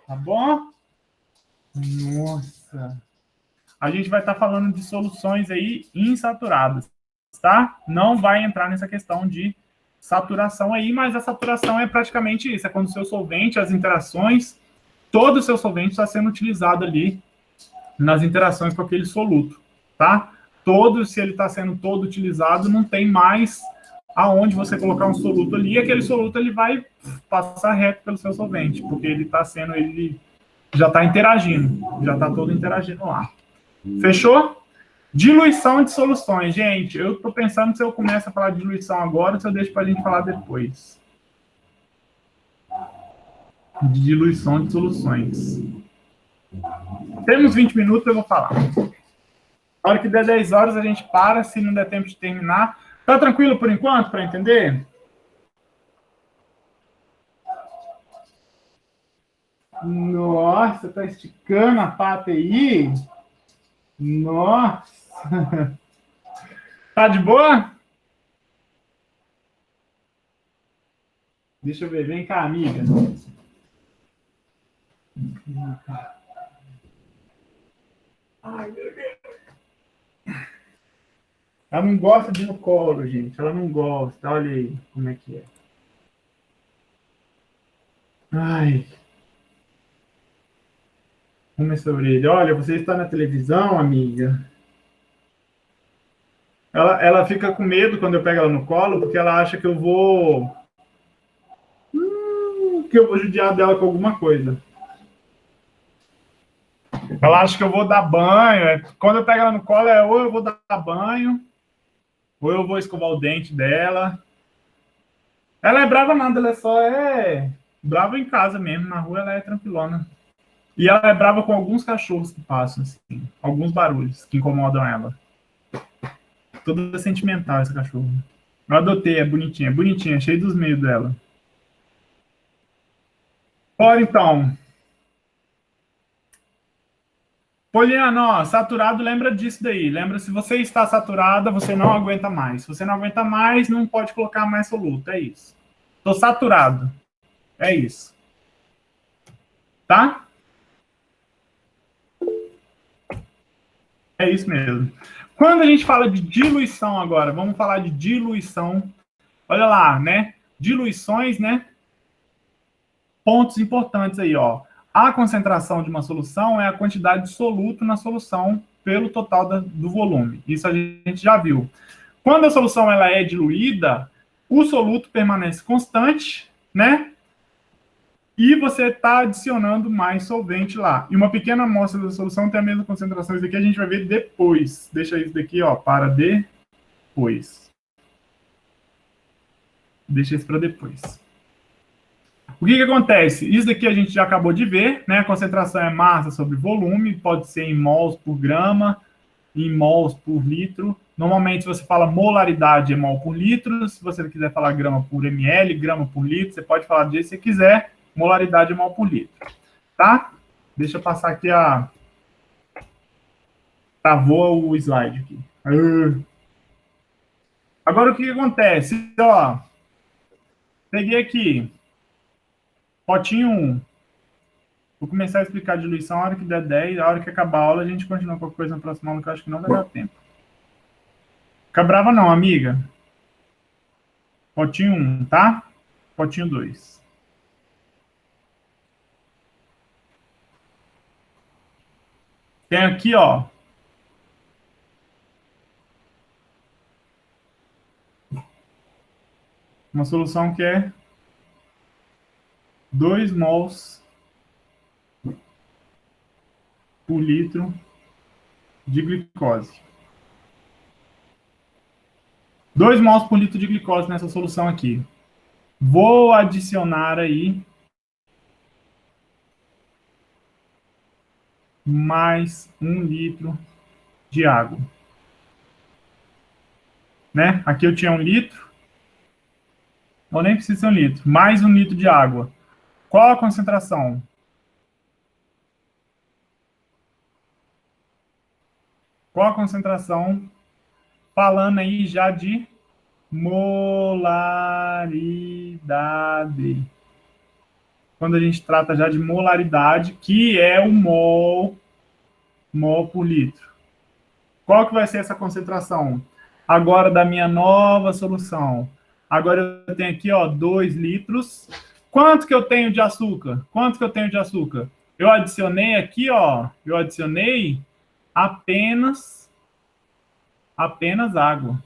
Tá bom? Nossa. A gente vai estar falando de soluções aí insaturadas, tá? Não vai entrar nessa questão de saturação aí, mas a saturação é praticamente isso, é quando o seu solvente, as interações, todo o seu solvente está sendo utilizado ali nas interações com aquele soluto, tá? Se ele está sendo todo utilizado, não tem mais aonde você colocar um soluto ali, e aquele soluto ele vai passar reto pelo seu solvente, porque ele já está interagindo, já está todo interagindo lá. Fechou? Diluição de soluções. Gente, eu estou pensando se eu começo a falar de diluição agora ou se eu deixo para a gente falar depois. De diluição de soluções. Temos 20 minutos, eu vou falar. Na hora que der 10 horas, a gente para, se não der tempo de terminar. Tá tranquilo por enquanto, para entender? Nossa, tá esticando a pata aí? Nossa! Tá de boa? Deixa eu ver, vem cá, amiga. Ai, meu Deus. Ela não gosta de ir no colo, gente. Ela não gosta. Olha aí como é que é. Ai. Arruma essa orelha. Olha, você está na televisão, amiga? Ela fica com medo quando eu pego ela no colo, porque ela acha que eu vou... que eu vou judiar dela com alguma coisa. Ela acha que eu vou dar banho. Quando eu pego ela no colo, ou eu vou dar banho, ou eu vou escovar o dente dela. Ela é brava nada, ela só é brava em casa mesmo. Na rua ela é tranquilona. E ela é brava com alguns cachorros que passam, assim. Alguns barulhos que incomodam ela. Toda sentimental essa cachorra. Eu adotei, é bonitinha, cheio dos meios dela. Bora então. Poliana, ó, saturado, lembra disso daí. Lembra, se você está saturada, você não aguenta mais. Se você não aguenta mais, não pode colocar mais soluto. É isso. Tô saturado. É isso. Tá? É isso mesmo. Quando a gente fala de diluição agora, vamos falar de diluição. Olha lá, né? Diluições, né? Pontos importantes aí, ó. A concentração de uma solução é a quantidade de soluto na solução pelo total do volume. Isso a gente já viu. Quando a solução ela é diluída, o soluto permanece constante, né? E você está adicionando mais solvente lá. E uma pequena amostra da solução tem a mesma concentração. Isso aqui a gente vai ver depois. Deixa isso daqui, ó, para depois. Deixa isso para depois. O que acontece? Isso daqui a gente já acabou de ver, né? A concentração é massa sobre volume, pode ser em mols por grama, em mols por litro. Normalmente, se você fala molaridade, é mol por litro. Se você quiser falar grama por ml, grama por litro, você pode falar disso se quiser. Molaridade é mol por litro. Tá? Deixa eu passar aqui a... Travou o slide aqui. Agora, o que acontece? Ó, peguei aqui. Potinho 1. Vou começar a explicar a diluição a hora que der 10. A hora que acabar a aula, a gente continua com a coisa na próxima aula, que eu acho que não vai dar tempo. Fica brava não, amiga. Potinho 1, tá? Potinho 2. Tem aqui, ó. Uma solução que é 2 mols por litro de glicose. 2 mols por litro de glicose nessa solução aqui. Vou adicionar aí mais 1 litro de água. Né? Aqui eu tinha 1 litro. Ou nem precisa ser 1 litro. Mais 1 litro de água. Qual a concentração? Qual a concentração? Falando aí já de molaridade. Quando a gente trata já de molaridade, que é o mol por litro. Qual que vai ser essa concentração? Agora da minha nova solução. Agora eu tenho aqui, ó, 2 litros. Quanto que eu tenho de açúcar? Quanto que eu tenho de açúcar? Eu adicionei aqui, ó, eu adicionei apenas água.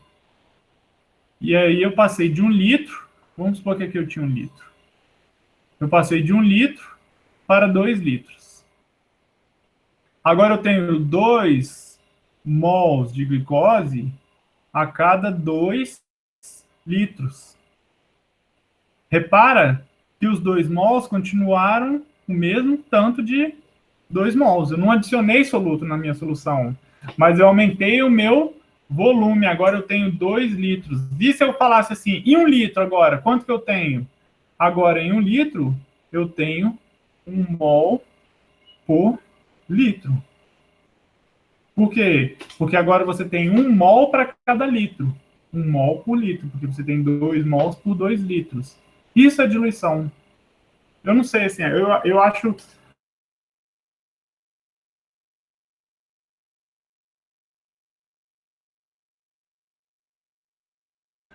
E aí eu passei de 1 litro, vamos supor que aqui eu tinha 1 litro. Eu passei de 1 litro para 2 litros. Agora eu tenho 2 mols de glicose a cada 2 litros. Repara que os 2 mols continuaram o mesmo tanto de 2 mols. Eu não adicionei soluto na minha solução, mas eu aumentei o meu volume. Agora eu tenho 2 litros. E se eu falasse assim, em 1 litro agora, quanto que eu tenho? Agora, em 1 litro, eu tenho 1 mol por litro. Por quê? Porque agora você tem 1 mol para cada litro. 1 mol por litro, porque você tem 2 mols por 2 litros. Isso é diluição. Eu não sei, assim, eu acho...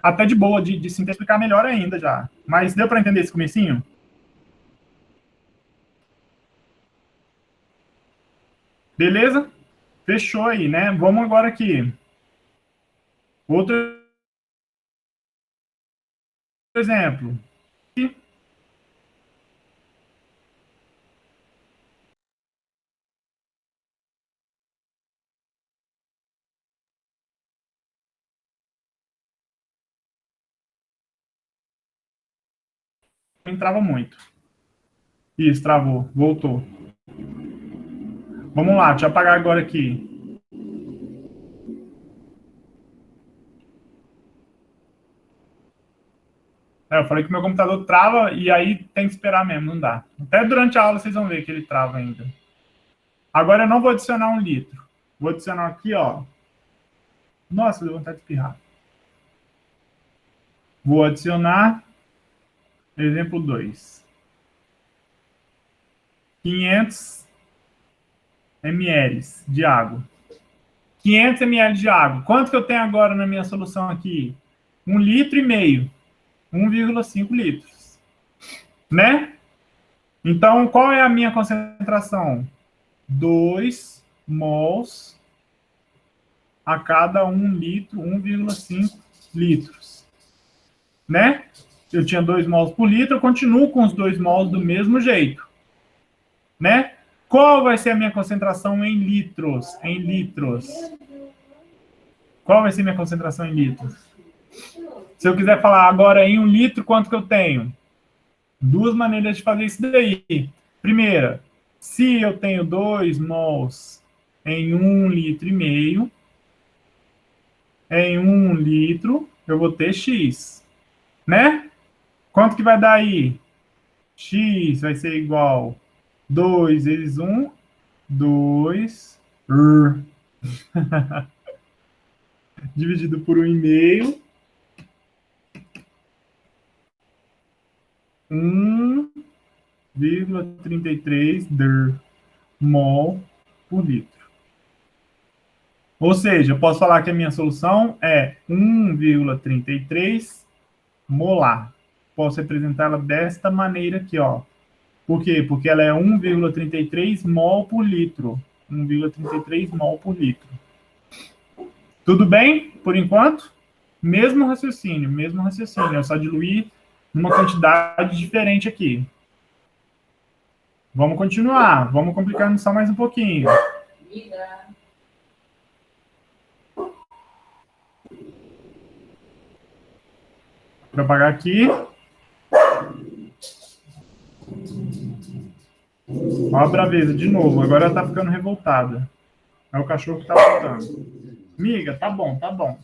até de boa, de simplificar melhor ainda já. Mas deu para entender esse comecinho? Beleza? Fechou aí, né? Vamos agora aqui. Outro exemplo. trava muito. Isso, travou. Voltou. Vamos lá, deixa eu apagar agora aqui. Eu falei que meu computador trava e aí tem que esperar mesmo, não dá. Até durante a aula vocês vão ver que ele trava ainda. Agora eu não vou adicionar 1 litro. Vou adicionar aqui, ó. Nossa, deu vontade de espirrar. Vou adicionar, exemplo 2. 500 ml de água. 500 ml de água. Quanto que eu tenho agora na minha solução aqui? 1,5 litro. 1,5 litros. Né? Então, qual é a minha concentração? 2 mols a cada 1 litro, 1,5 litros. Né? Eu tinha 2 mols por litro, eu continuo com os 2 mols do mesmo jeito. Né? Qual vai ser a minha concentração em litros? Em litros. Qual vai ser a minha concentração em litros? Se eu quiser falar agora em 1 litro, quanto que eu tenho? Duas maneiras de fazer isso daí. Primeira, se eu tenho 2 mols em 1,5 litro, em 1 litro, eu vou ter X. Né? Quanto que vai dar aí? X vai ser igual 2 vezes 1, 2, dividido por 1,5, 1,33 mol por litro. Ou seja, eu posso falar que a minha solução é 1,33 molar. Posso representá-la desta maneira aqui, ó. Por quê? Porque ela é 1,33 mol por litro. 1,33 mol por litro. Tudo bem, por enquanto? Mesmo raciocínio. É só diluir numa quantidade diferente aqui. Vamos continuar. Vamos complicar só mais um pouquinho. Vou apagar aqui. Ó a braveza, de novo. Agora ela tá ficando revoltada. É o cachorro que tá voltando. Miga, tá bom, tá bom.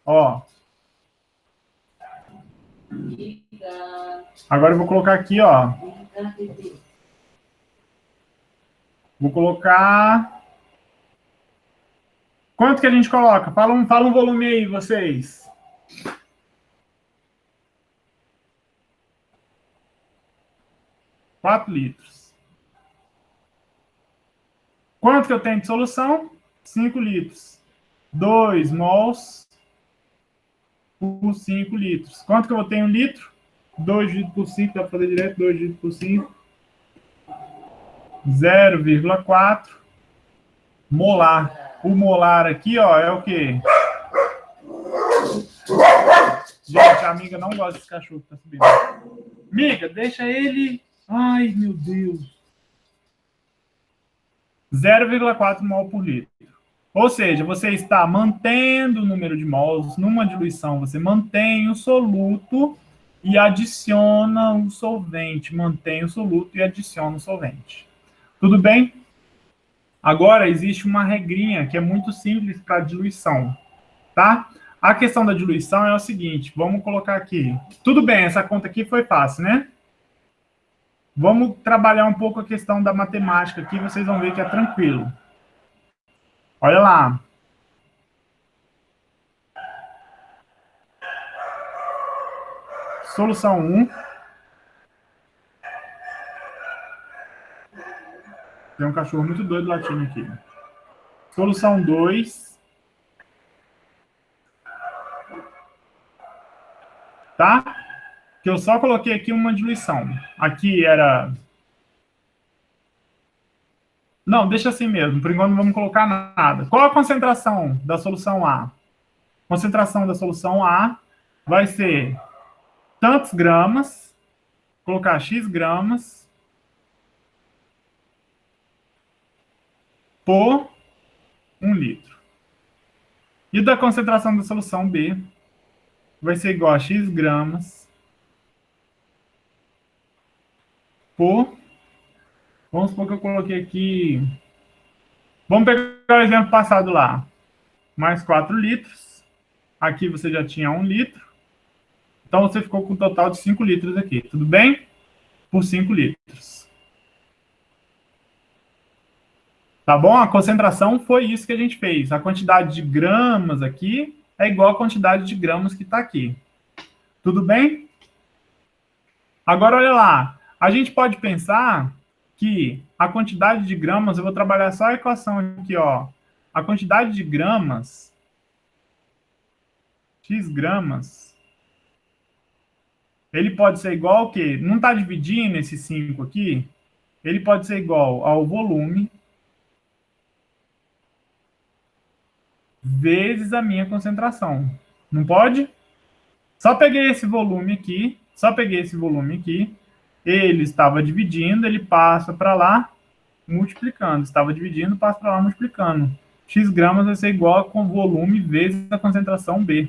Ó. Agora eu vou colocar aqui, ó. Vou colocar... Quanto que a gente coloca? Fala um volume aí, vocês. Quatro litros. Quanto que eu tenho de solução? 5 litros. 2 mols por 5 litros. Quanto que eu vou ter em 1 litro? 2 dividido por 5, dá para fazer direto. 2 dividido por 5. 0,4 molar. O molar aqui, ó, é o quê? Gente, a amiga não gosta desse cachorro que tá subindo. Amiga, deixa ele... Ai, meu Deus. 0,4 mol por litro. Ou seja, você está mantendo o número de mols numa diluição, você mantém o soluto e adiciona o solvente. Mantém o soluto e adiciona o solvente. Tudo bem? Agora, existe uma regrinha que é muito simples para diluição, tá? A questão da diluição é o seguinte, vamos colocar aqui. Tudo bem, essa conta aqui foi fácil, né? Vamos trabalhar um pouco a questão da matemática aqui, vocês vão ver que é tranquilo. Olha lá. Solução 1. Tem um cachorro muito doido latindo aqui. Solução 2. Tá? Que eu só coloquei aqui uma diluição. Aqui era... Não, deixa assim mesmo. Por enquanto não vamos colocar nada. Qual a concentração da solução A? Concentração da solução A vai ser tantos gramas, colocar X gramas por 1 litro. E da concentração da solução B vai ser igual a X gramas por... Vamos supor que eu coloquei aqui... Vamos pegar o exemplo passado lá. Mais 4 litros. Aqui você já tinha 1 litro. Então, você ficou com um total de 5 litros aqui. Tudo bem? Por 5 litros. Tá bom? A concentração foi isso que a gente fez. A quantidade de gramas aqui é igual à quantidade de gramas que está aqui. Tudo bem? Agora, olha lá. A gente pode pensar que a quantidade de gramas, eu vou trabalhar só a equação aqui, ó. A quantidade de gramas, x gramas, ele pode ser igual ao quê? Não está dividindo esse 5 aqui? Ele pode ser igual ao volume vezes a minha concentração. Não pode? Só peguei esse volume aqui, ele estava dividindo, ele passa para lá, multiplicando. Estava dividindo, passa para lá, multiplicando. X gramas vai ser igual a com volume vezes a concentração B.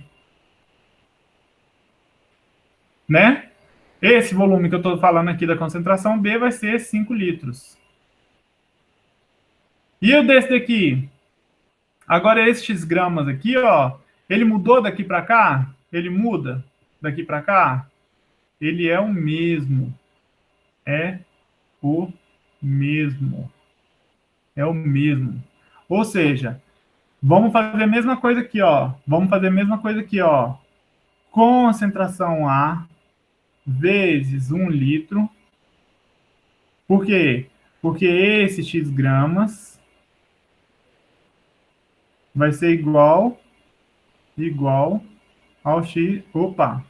Né? Esse volume que eu estou falando aqui da concentração B vai ser 5 litros. E o desse daqui? Agora, esse X gramas aqui, ó, ele mudou daqui para cá? Ele muda daqui para cá? Ele é o mesmo. É o mesmo. É o mesmo. Ou seja, vamos fazer a mesma coisa aqui, ó. Concentração A vezes 1 litro. Por quê? Porque esse X gramas vai ser igual ao X... Opa!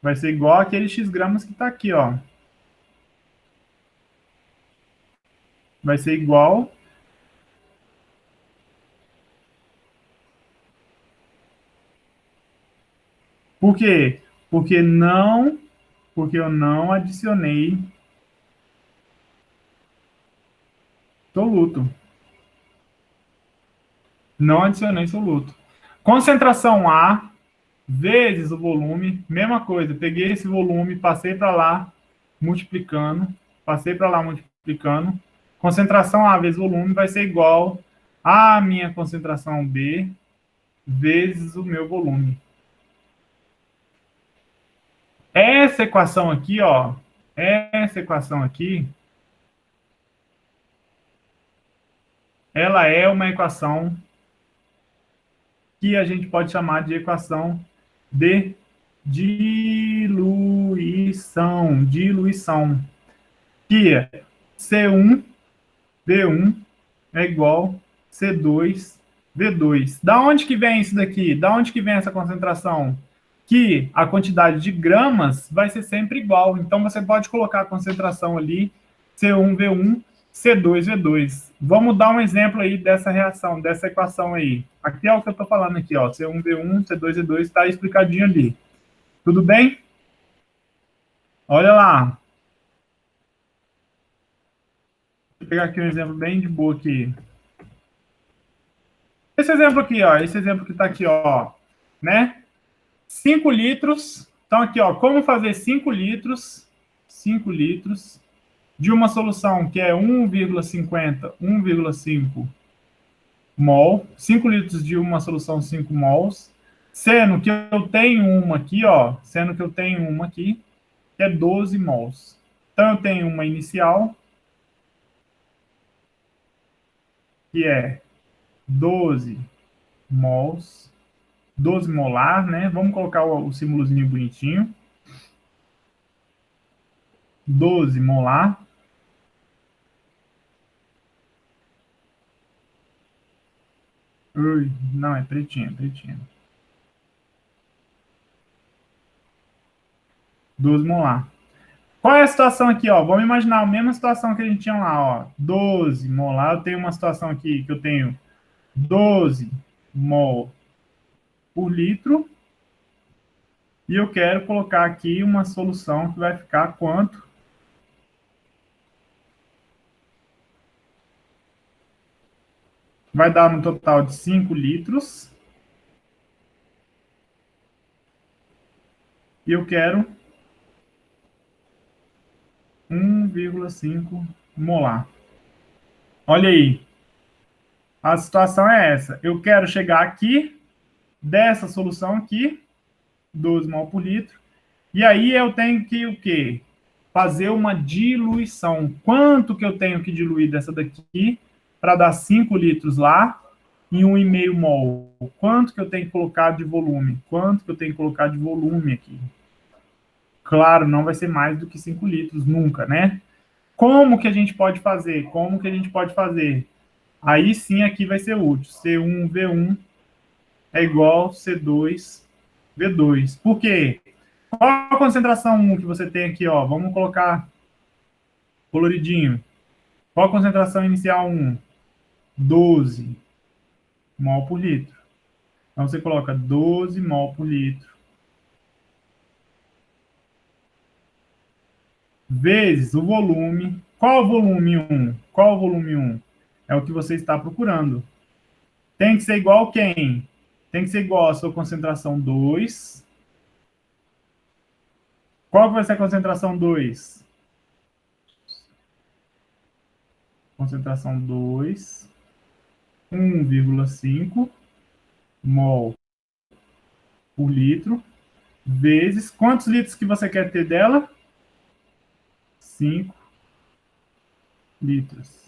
Vai ser igual àquele X gramas que está aqui, ó. Vai ser igual... Por quê? Porque eu não adicionei soluto. Não adicionei soluto. Concentração A vezes o volume, mesma coisa. Peguei esse volume, passei para lá, multiplicando. Concentração A vezes volume vai ser igual à minha concentração B vezes o meu volume. Essa equação aqui, ó, ela é uma equação que a gente pode chamar de equação de diluição. Que é C1, V1 é igual C2, V2. Da onde que vem isso daqui? Da onde que vem essa concentração? Que a quantidade de gramas vai ser sempre igual. Então, você pode colocar a concentração ali, C1, V1, C2, V2. Vamos dar um exemplo aí dessa reação, dessa equação aí. Aqui é o que eu estou falando aqui, ó. C1, V1, C2, V2, está explicadinho ali. Tudo bem? Olha lá. Vou pegar aqui um exemplo bem de boa aqui. Esse exemplo aqui, ó. Esse exemplo que está aqui, ó. Né? 5 litros. Então, aqui, ó. Como fazer 5 litros de uma solução que é 1,50, 1,5 mol. 5 litros de uma solução 5 mols. Sendo que eu tenho uma aqui, ó. Que é 12 mols. Então, eu tenho uma inicial, que é 12 mols, 12 molar, né? Vamos colocar o símbolozinho bonitinho. 12 molar. Ui, não, é pretinho. 12 molar. Qual é a situação aqui, ó? Vamos imaginar a mesma situação que a gente tinha lá, ó. 12 molar. Eu tenho uma situação aqui que eu tenho 12 mol por litro. E eu quero colocar aqui uma solução que vai ficar quanto? Vai dar no total de 5 litros. E eu quero 7,5 molar. Olha aí. A situação é essa. Eu quero chegar aqui, dessa solução aqui, 12 mol por litro. E aí eu tenho que o quê? Fazer uma diluição. Quanto que eu tenho que diluir dessa daqui para dar 5 litros lá em 1,5 mol? Quanto que eu tenho que colocar de volume? Quanto que eu tenho que colocar de volume aqui? Claro, não vai ser mais do que 5 litros, nunca, né? Como que a gente pode fazer? Como que a gente pode fazer? Aí sim aqui vai ser útil. C1V1 é igual C2V2. Por quê? Qual a concentração 1 que você tem aqui, ó? Vamos colocar coloridinho. Qual a concentração inicial 1? 12 mol por litro. Então você coloca 12 mol por litro vezes o volume. Qual o volume 1? Qual o volume 1? É o que você está procurando. Tem que ser igual a quem? Tem que ser igual a sua concentração 2. Qual que vai ser a concentração 2? Concentração 2, 1,5 mol por litro, vezes quantos litros que você quer ter dela? 5 litros.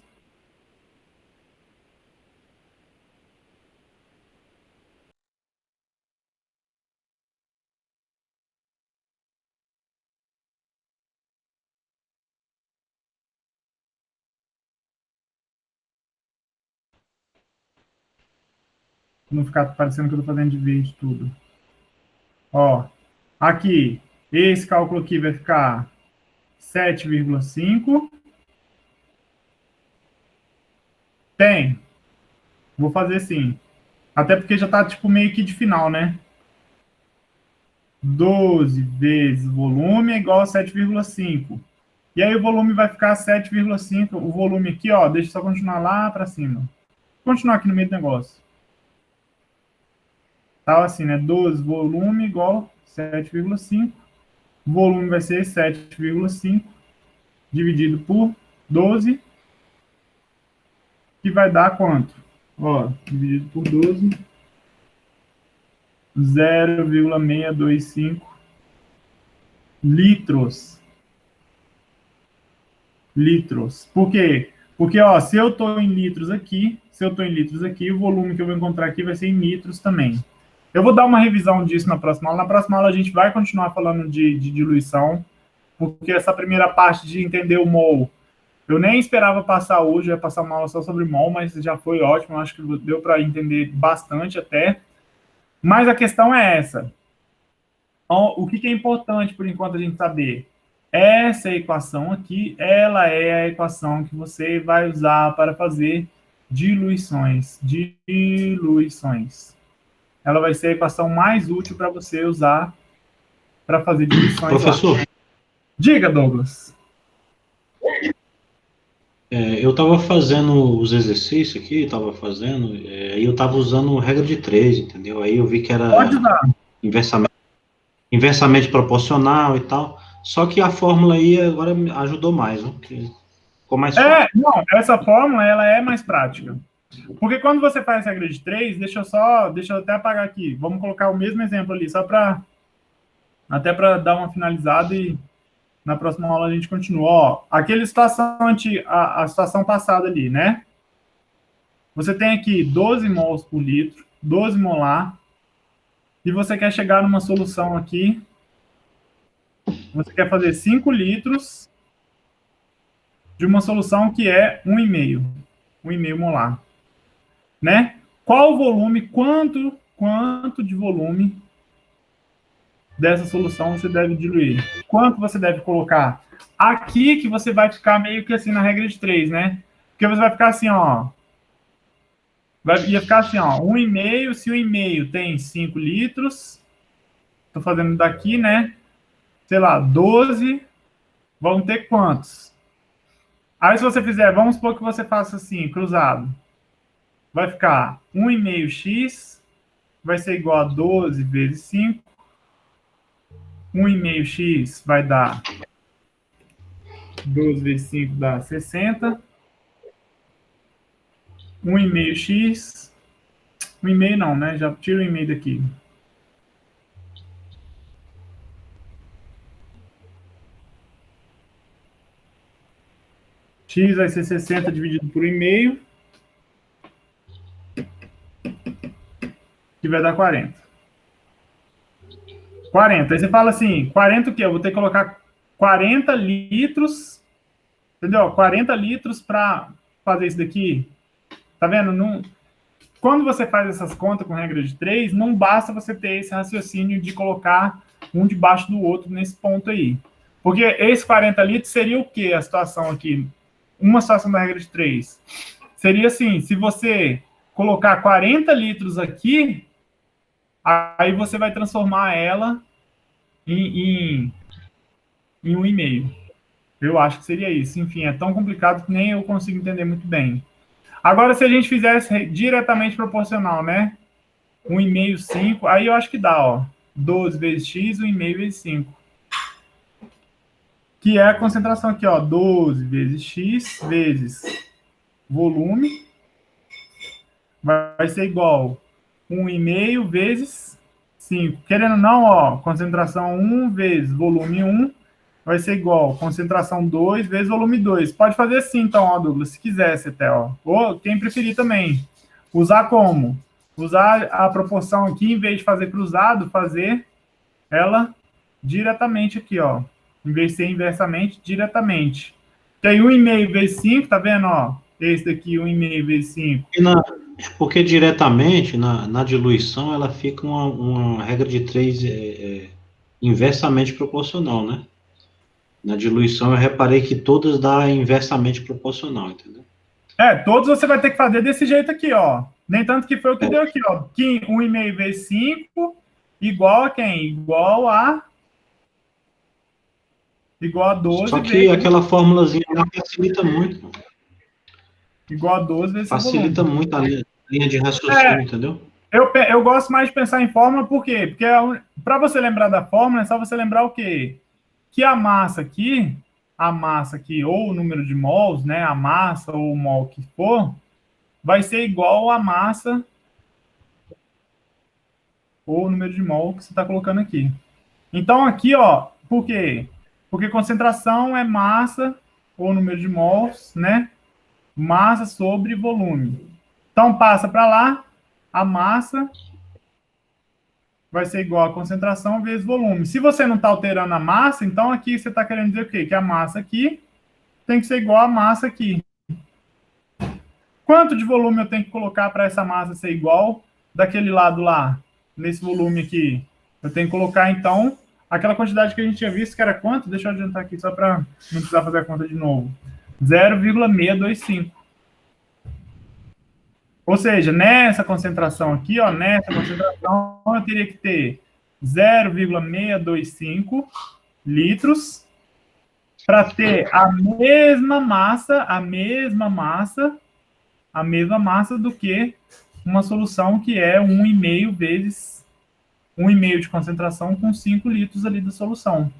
Não ficar parecendo que eu estou fazendo de vez tudo. Ó, aqui, esse cálculo aqui vai ficar 7,5. Tem. Vou fazer sim. Até porque já está tipo meio que de final, né? 12 vezes volume é igual a 7,5. E aí o volume vai ficar 7,5. O volume aqui, ó, deixa eu só continuar lá para cima. Vou continuar aqui no meio do negócio. Tá assim, né? 12 volume igual 7,5. O volume vai ser 7,5 dividido por 12, que vai dar quanto? Ó, dividido por 12, 0,625 litros. Litros. Por quê? Porque, ó, se eu estou em litros aqui, o volume que eu vou encontrar aqui vai ser em litros também. Eu vou dar uma revisão disso na próxima aula. Na próxima aula a gente vai continuar falando de diluição, porque essa primeira parte de entender o mol, eu nem esperava passar hoje, ia passar uma aula só sobre mol, mas já foi ótimo, acho que deu para entender bastante até. Mas a questão é essa. O que é importante, por enquanto, a gente saber? Essa equação aqui, ela é a equação que você vai usar para fazer diluições. Diluições. Ela vai ser a equação mais útil para você usar para fazer diluições. Professor. Lá. Diga, Douglas. Eu estava fazendo os exercícios aqui, estava fazendo, aí eu estava usando regra de 3, entendeu? Aí eu vi que era inversamente proporcional e tal. Só que a fórmula aí agora ajudou mais, né? Ficou mais fácil. Não, essa fórmula ela é mais prática. Porque quando você faz a regra de 3, deixa eu até apagar aqui. Vamos colocar o mesmo exemplo ali, só para até para dar uma finalizada e na próxima aula a gente continua. Ó, aquela situação a situação passada ali, né? Você tem aqui 12 mols por litro, 12 molar, e você quer chegar numa solução aqui. Você quer fazer 5 litros de uma solução que é 1,5 molar, né? Qual o volume, quanto de volume dessa solução você deve diluir? Quanto você deve colocar? Aqui que você vai ficar meio que assim na regra de 3, né? Porque você vai ficar assim, ó. Ia ficar assim, ó. 1,5, se 1,5 tem 5 litros, tô fazendo daqui, né? Sei lá, 12, vão ter quantos? Aí se você fizer, vamos supor que você faça assim, cruzado. Vai ficar 1,5x, vai ser igual a 12 vezes 5. 1,5x vai dar 12 vezes 5 dá 60. 1,5x. 1,5 não, né? Já tiro o 1,5 daqui. X vai ser 60 dividido por 1,5. Que vai dar 40. 40. Aí você fala assim, 40 o quê? Eu vou ter que colocar 40 litros, entendeu? 40 litros para fazer isso daqui. Tá vendo? Não... Quando você faz essas contas com regra de 3, não basta você ter esse raciocínio de colocar um debaixo do outro nesse ponto aí. Porque esse 40 litros seria o quê? A situação aqui. Uma situação da regra de 3. Seria assim, se você colocar 40 litros aqui, aí você vai transformar ela em 1,5. Eu acho que seria isso. Enfim, é tão complicado que nem eu consigo entender muito bem. Agora, se a gente fizesse diretamente proporcional, né? 1,5, 5, aí eu acho que dá, ó. 12 vezes x, 1,5 vezes 5. Que é a concentração aqui, ó. 12 vezes x vezes volume vai ser igual 1,5 vezes 5. Querendo ou não, ó, concentração 1 vezes volume 1 vai ser igual concentração 2 vezes volume 2. Pode fazer assim, então, ó, Douglas, se quisesse até, ó. Ou quem preferir também. Usar como? Usar a proporção aqui, em vez de fazer cruzado, fazer ela diretamente aqui, ó. Em vez de ser inversamente, diretamente. Que aí 1,5 vezes 5, tá vendo, ó? Esse daqui, 1,5 vezes 5. Porque diretamente, na diluição, ela fica uma regra de 3 inversamente proporcional, né? Na diluição, eu reparei que todas dá inversamente proporcional, entendeu? Todos você vai ter que fazer desse jeito aqui, ó. Nem tanto que foi o que deu aqui, ó. 1,5 vezes 5 igual a quem? Igual a 12 Só que vezes... aquela formulazinha facilita muito. Igual a 12 vezes facilita muito a linha de raciocínio, entendeu? Eu gosto mais de pensar em fórmula, por quê? Porque para você lembrar da fórmula, é só você lembrar o quê? Que a massa aqui, ou o número de mols, né? A massa ou o mol que for, vai ser igual à massa ou o número de mol que você está colocando aqui. Então, aqui, ó, por quê? Porque concentração é massa ou número de mols, né? Massa sobre volume. Então, passa para lá, a massa vai ser igual a concentração vezes volume. Se você não está alterando a massa, então aqui você está querendo dizer o quê? Que a massa aqui tem que ser igual a massa aqui. Quanto de volume eu tenho que colocar para essa massa ser igual daquele lado lá, nesse volume aqui? Eu tenho que colocar, então, aquela quantidade que a gente tinha visto, que era quanto? Deixa eu adiantar aqui, só para não precisar fazer a conta de novo. 0,625. Ou seja, nessa concentração aqui, ó, nessa concentração, eu teria que ter 0,625 litros para ter a mesma massa do que uma solução que é 1,5 vezes 1,5 de concentração com 5 litros ali da solução.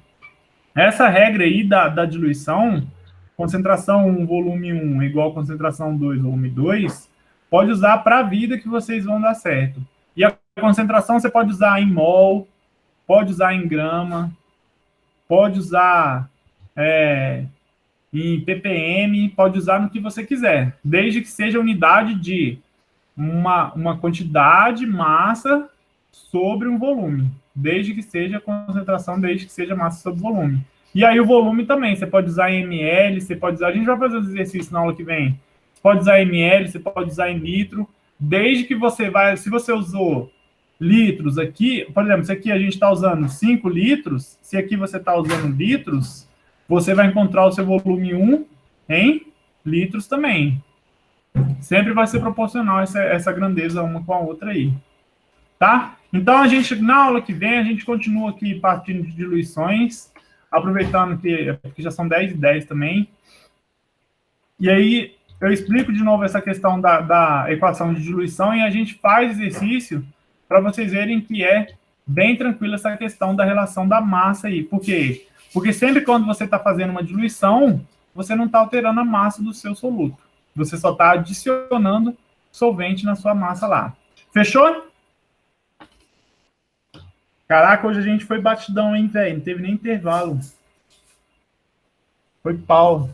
Essa regra aí da diluição, concentração 1, volume 1 igual concentração 2, volume 2, pode usar para a vida que vocês vão dar certo. E a concentração você pode usar em mol, pode usar em grama, pode usar em ppm, pode usar no que você quiser, desde que seja unidade de uma quantidade, massa, sobre um volume. Desde que seja concentração, desde que seja massa sobre volume. E aí o volume também, você pode usar em ml, você pode usar... A gente vai fazer os exercícios na aula que vem. Você pode usar em ml, você pode usar em litro, desde que você vai... Se você usou litros aqui, por exemplo, se aqui a gente está usando 5 litros, se aqui você está usando litros, você vai encontrar o seu volume 1 em litros também. Sempre vai ser proporcional essa grandeza uma com a outra aí. Tá? Então, a gente, na aula que vem, a gente continua aqui partindo de diluições, aproveitando que já são 10:10 também. E aí, eu explico de novo essa questão da equação de diluição e a gente faz exercício para vocês verem que é bem tranquila essa questão da relação da massa aí. Por quê? Porque sempre quando você está fazendo uma diluição, você não está alterando a massa do seu soluto. Você só está adicionando solvente na sua massa lá. Fechou? Caraca, hoje a gente foi batidão, hein, velho? Não teve nem intervalo. Foi pau.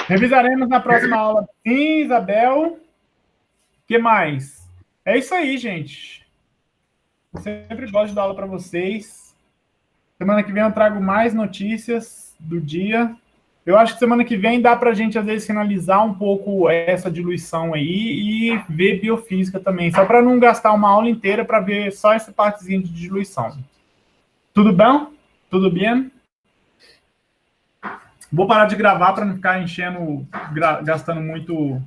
Revisaremos na próxima aula. Sim, Isabel. O que mais? É isso aí, gente. Eu sempre gosto de dar aula para vocês. Semana que vem eu trago mais notícias do dia. Eu acho que semana que vem dá para a gente, às vezes, finalizar um pouco essa diluição aí e ver biofísica também, só para não gastar uma aula inteira para ver só essa partezinha de diluição. Tudo bom? Tudo bem? Vou parar de gravar para não ficar enchendo, gastando muito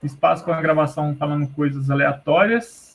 espaço com a gravação, falando coisas aleatórias.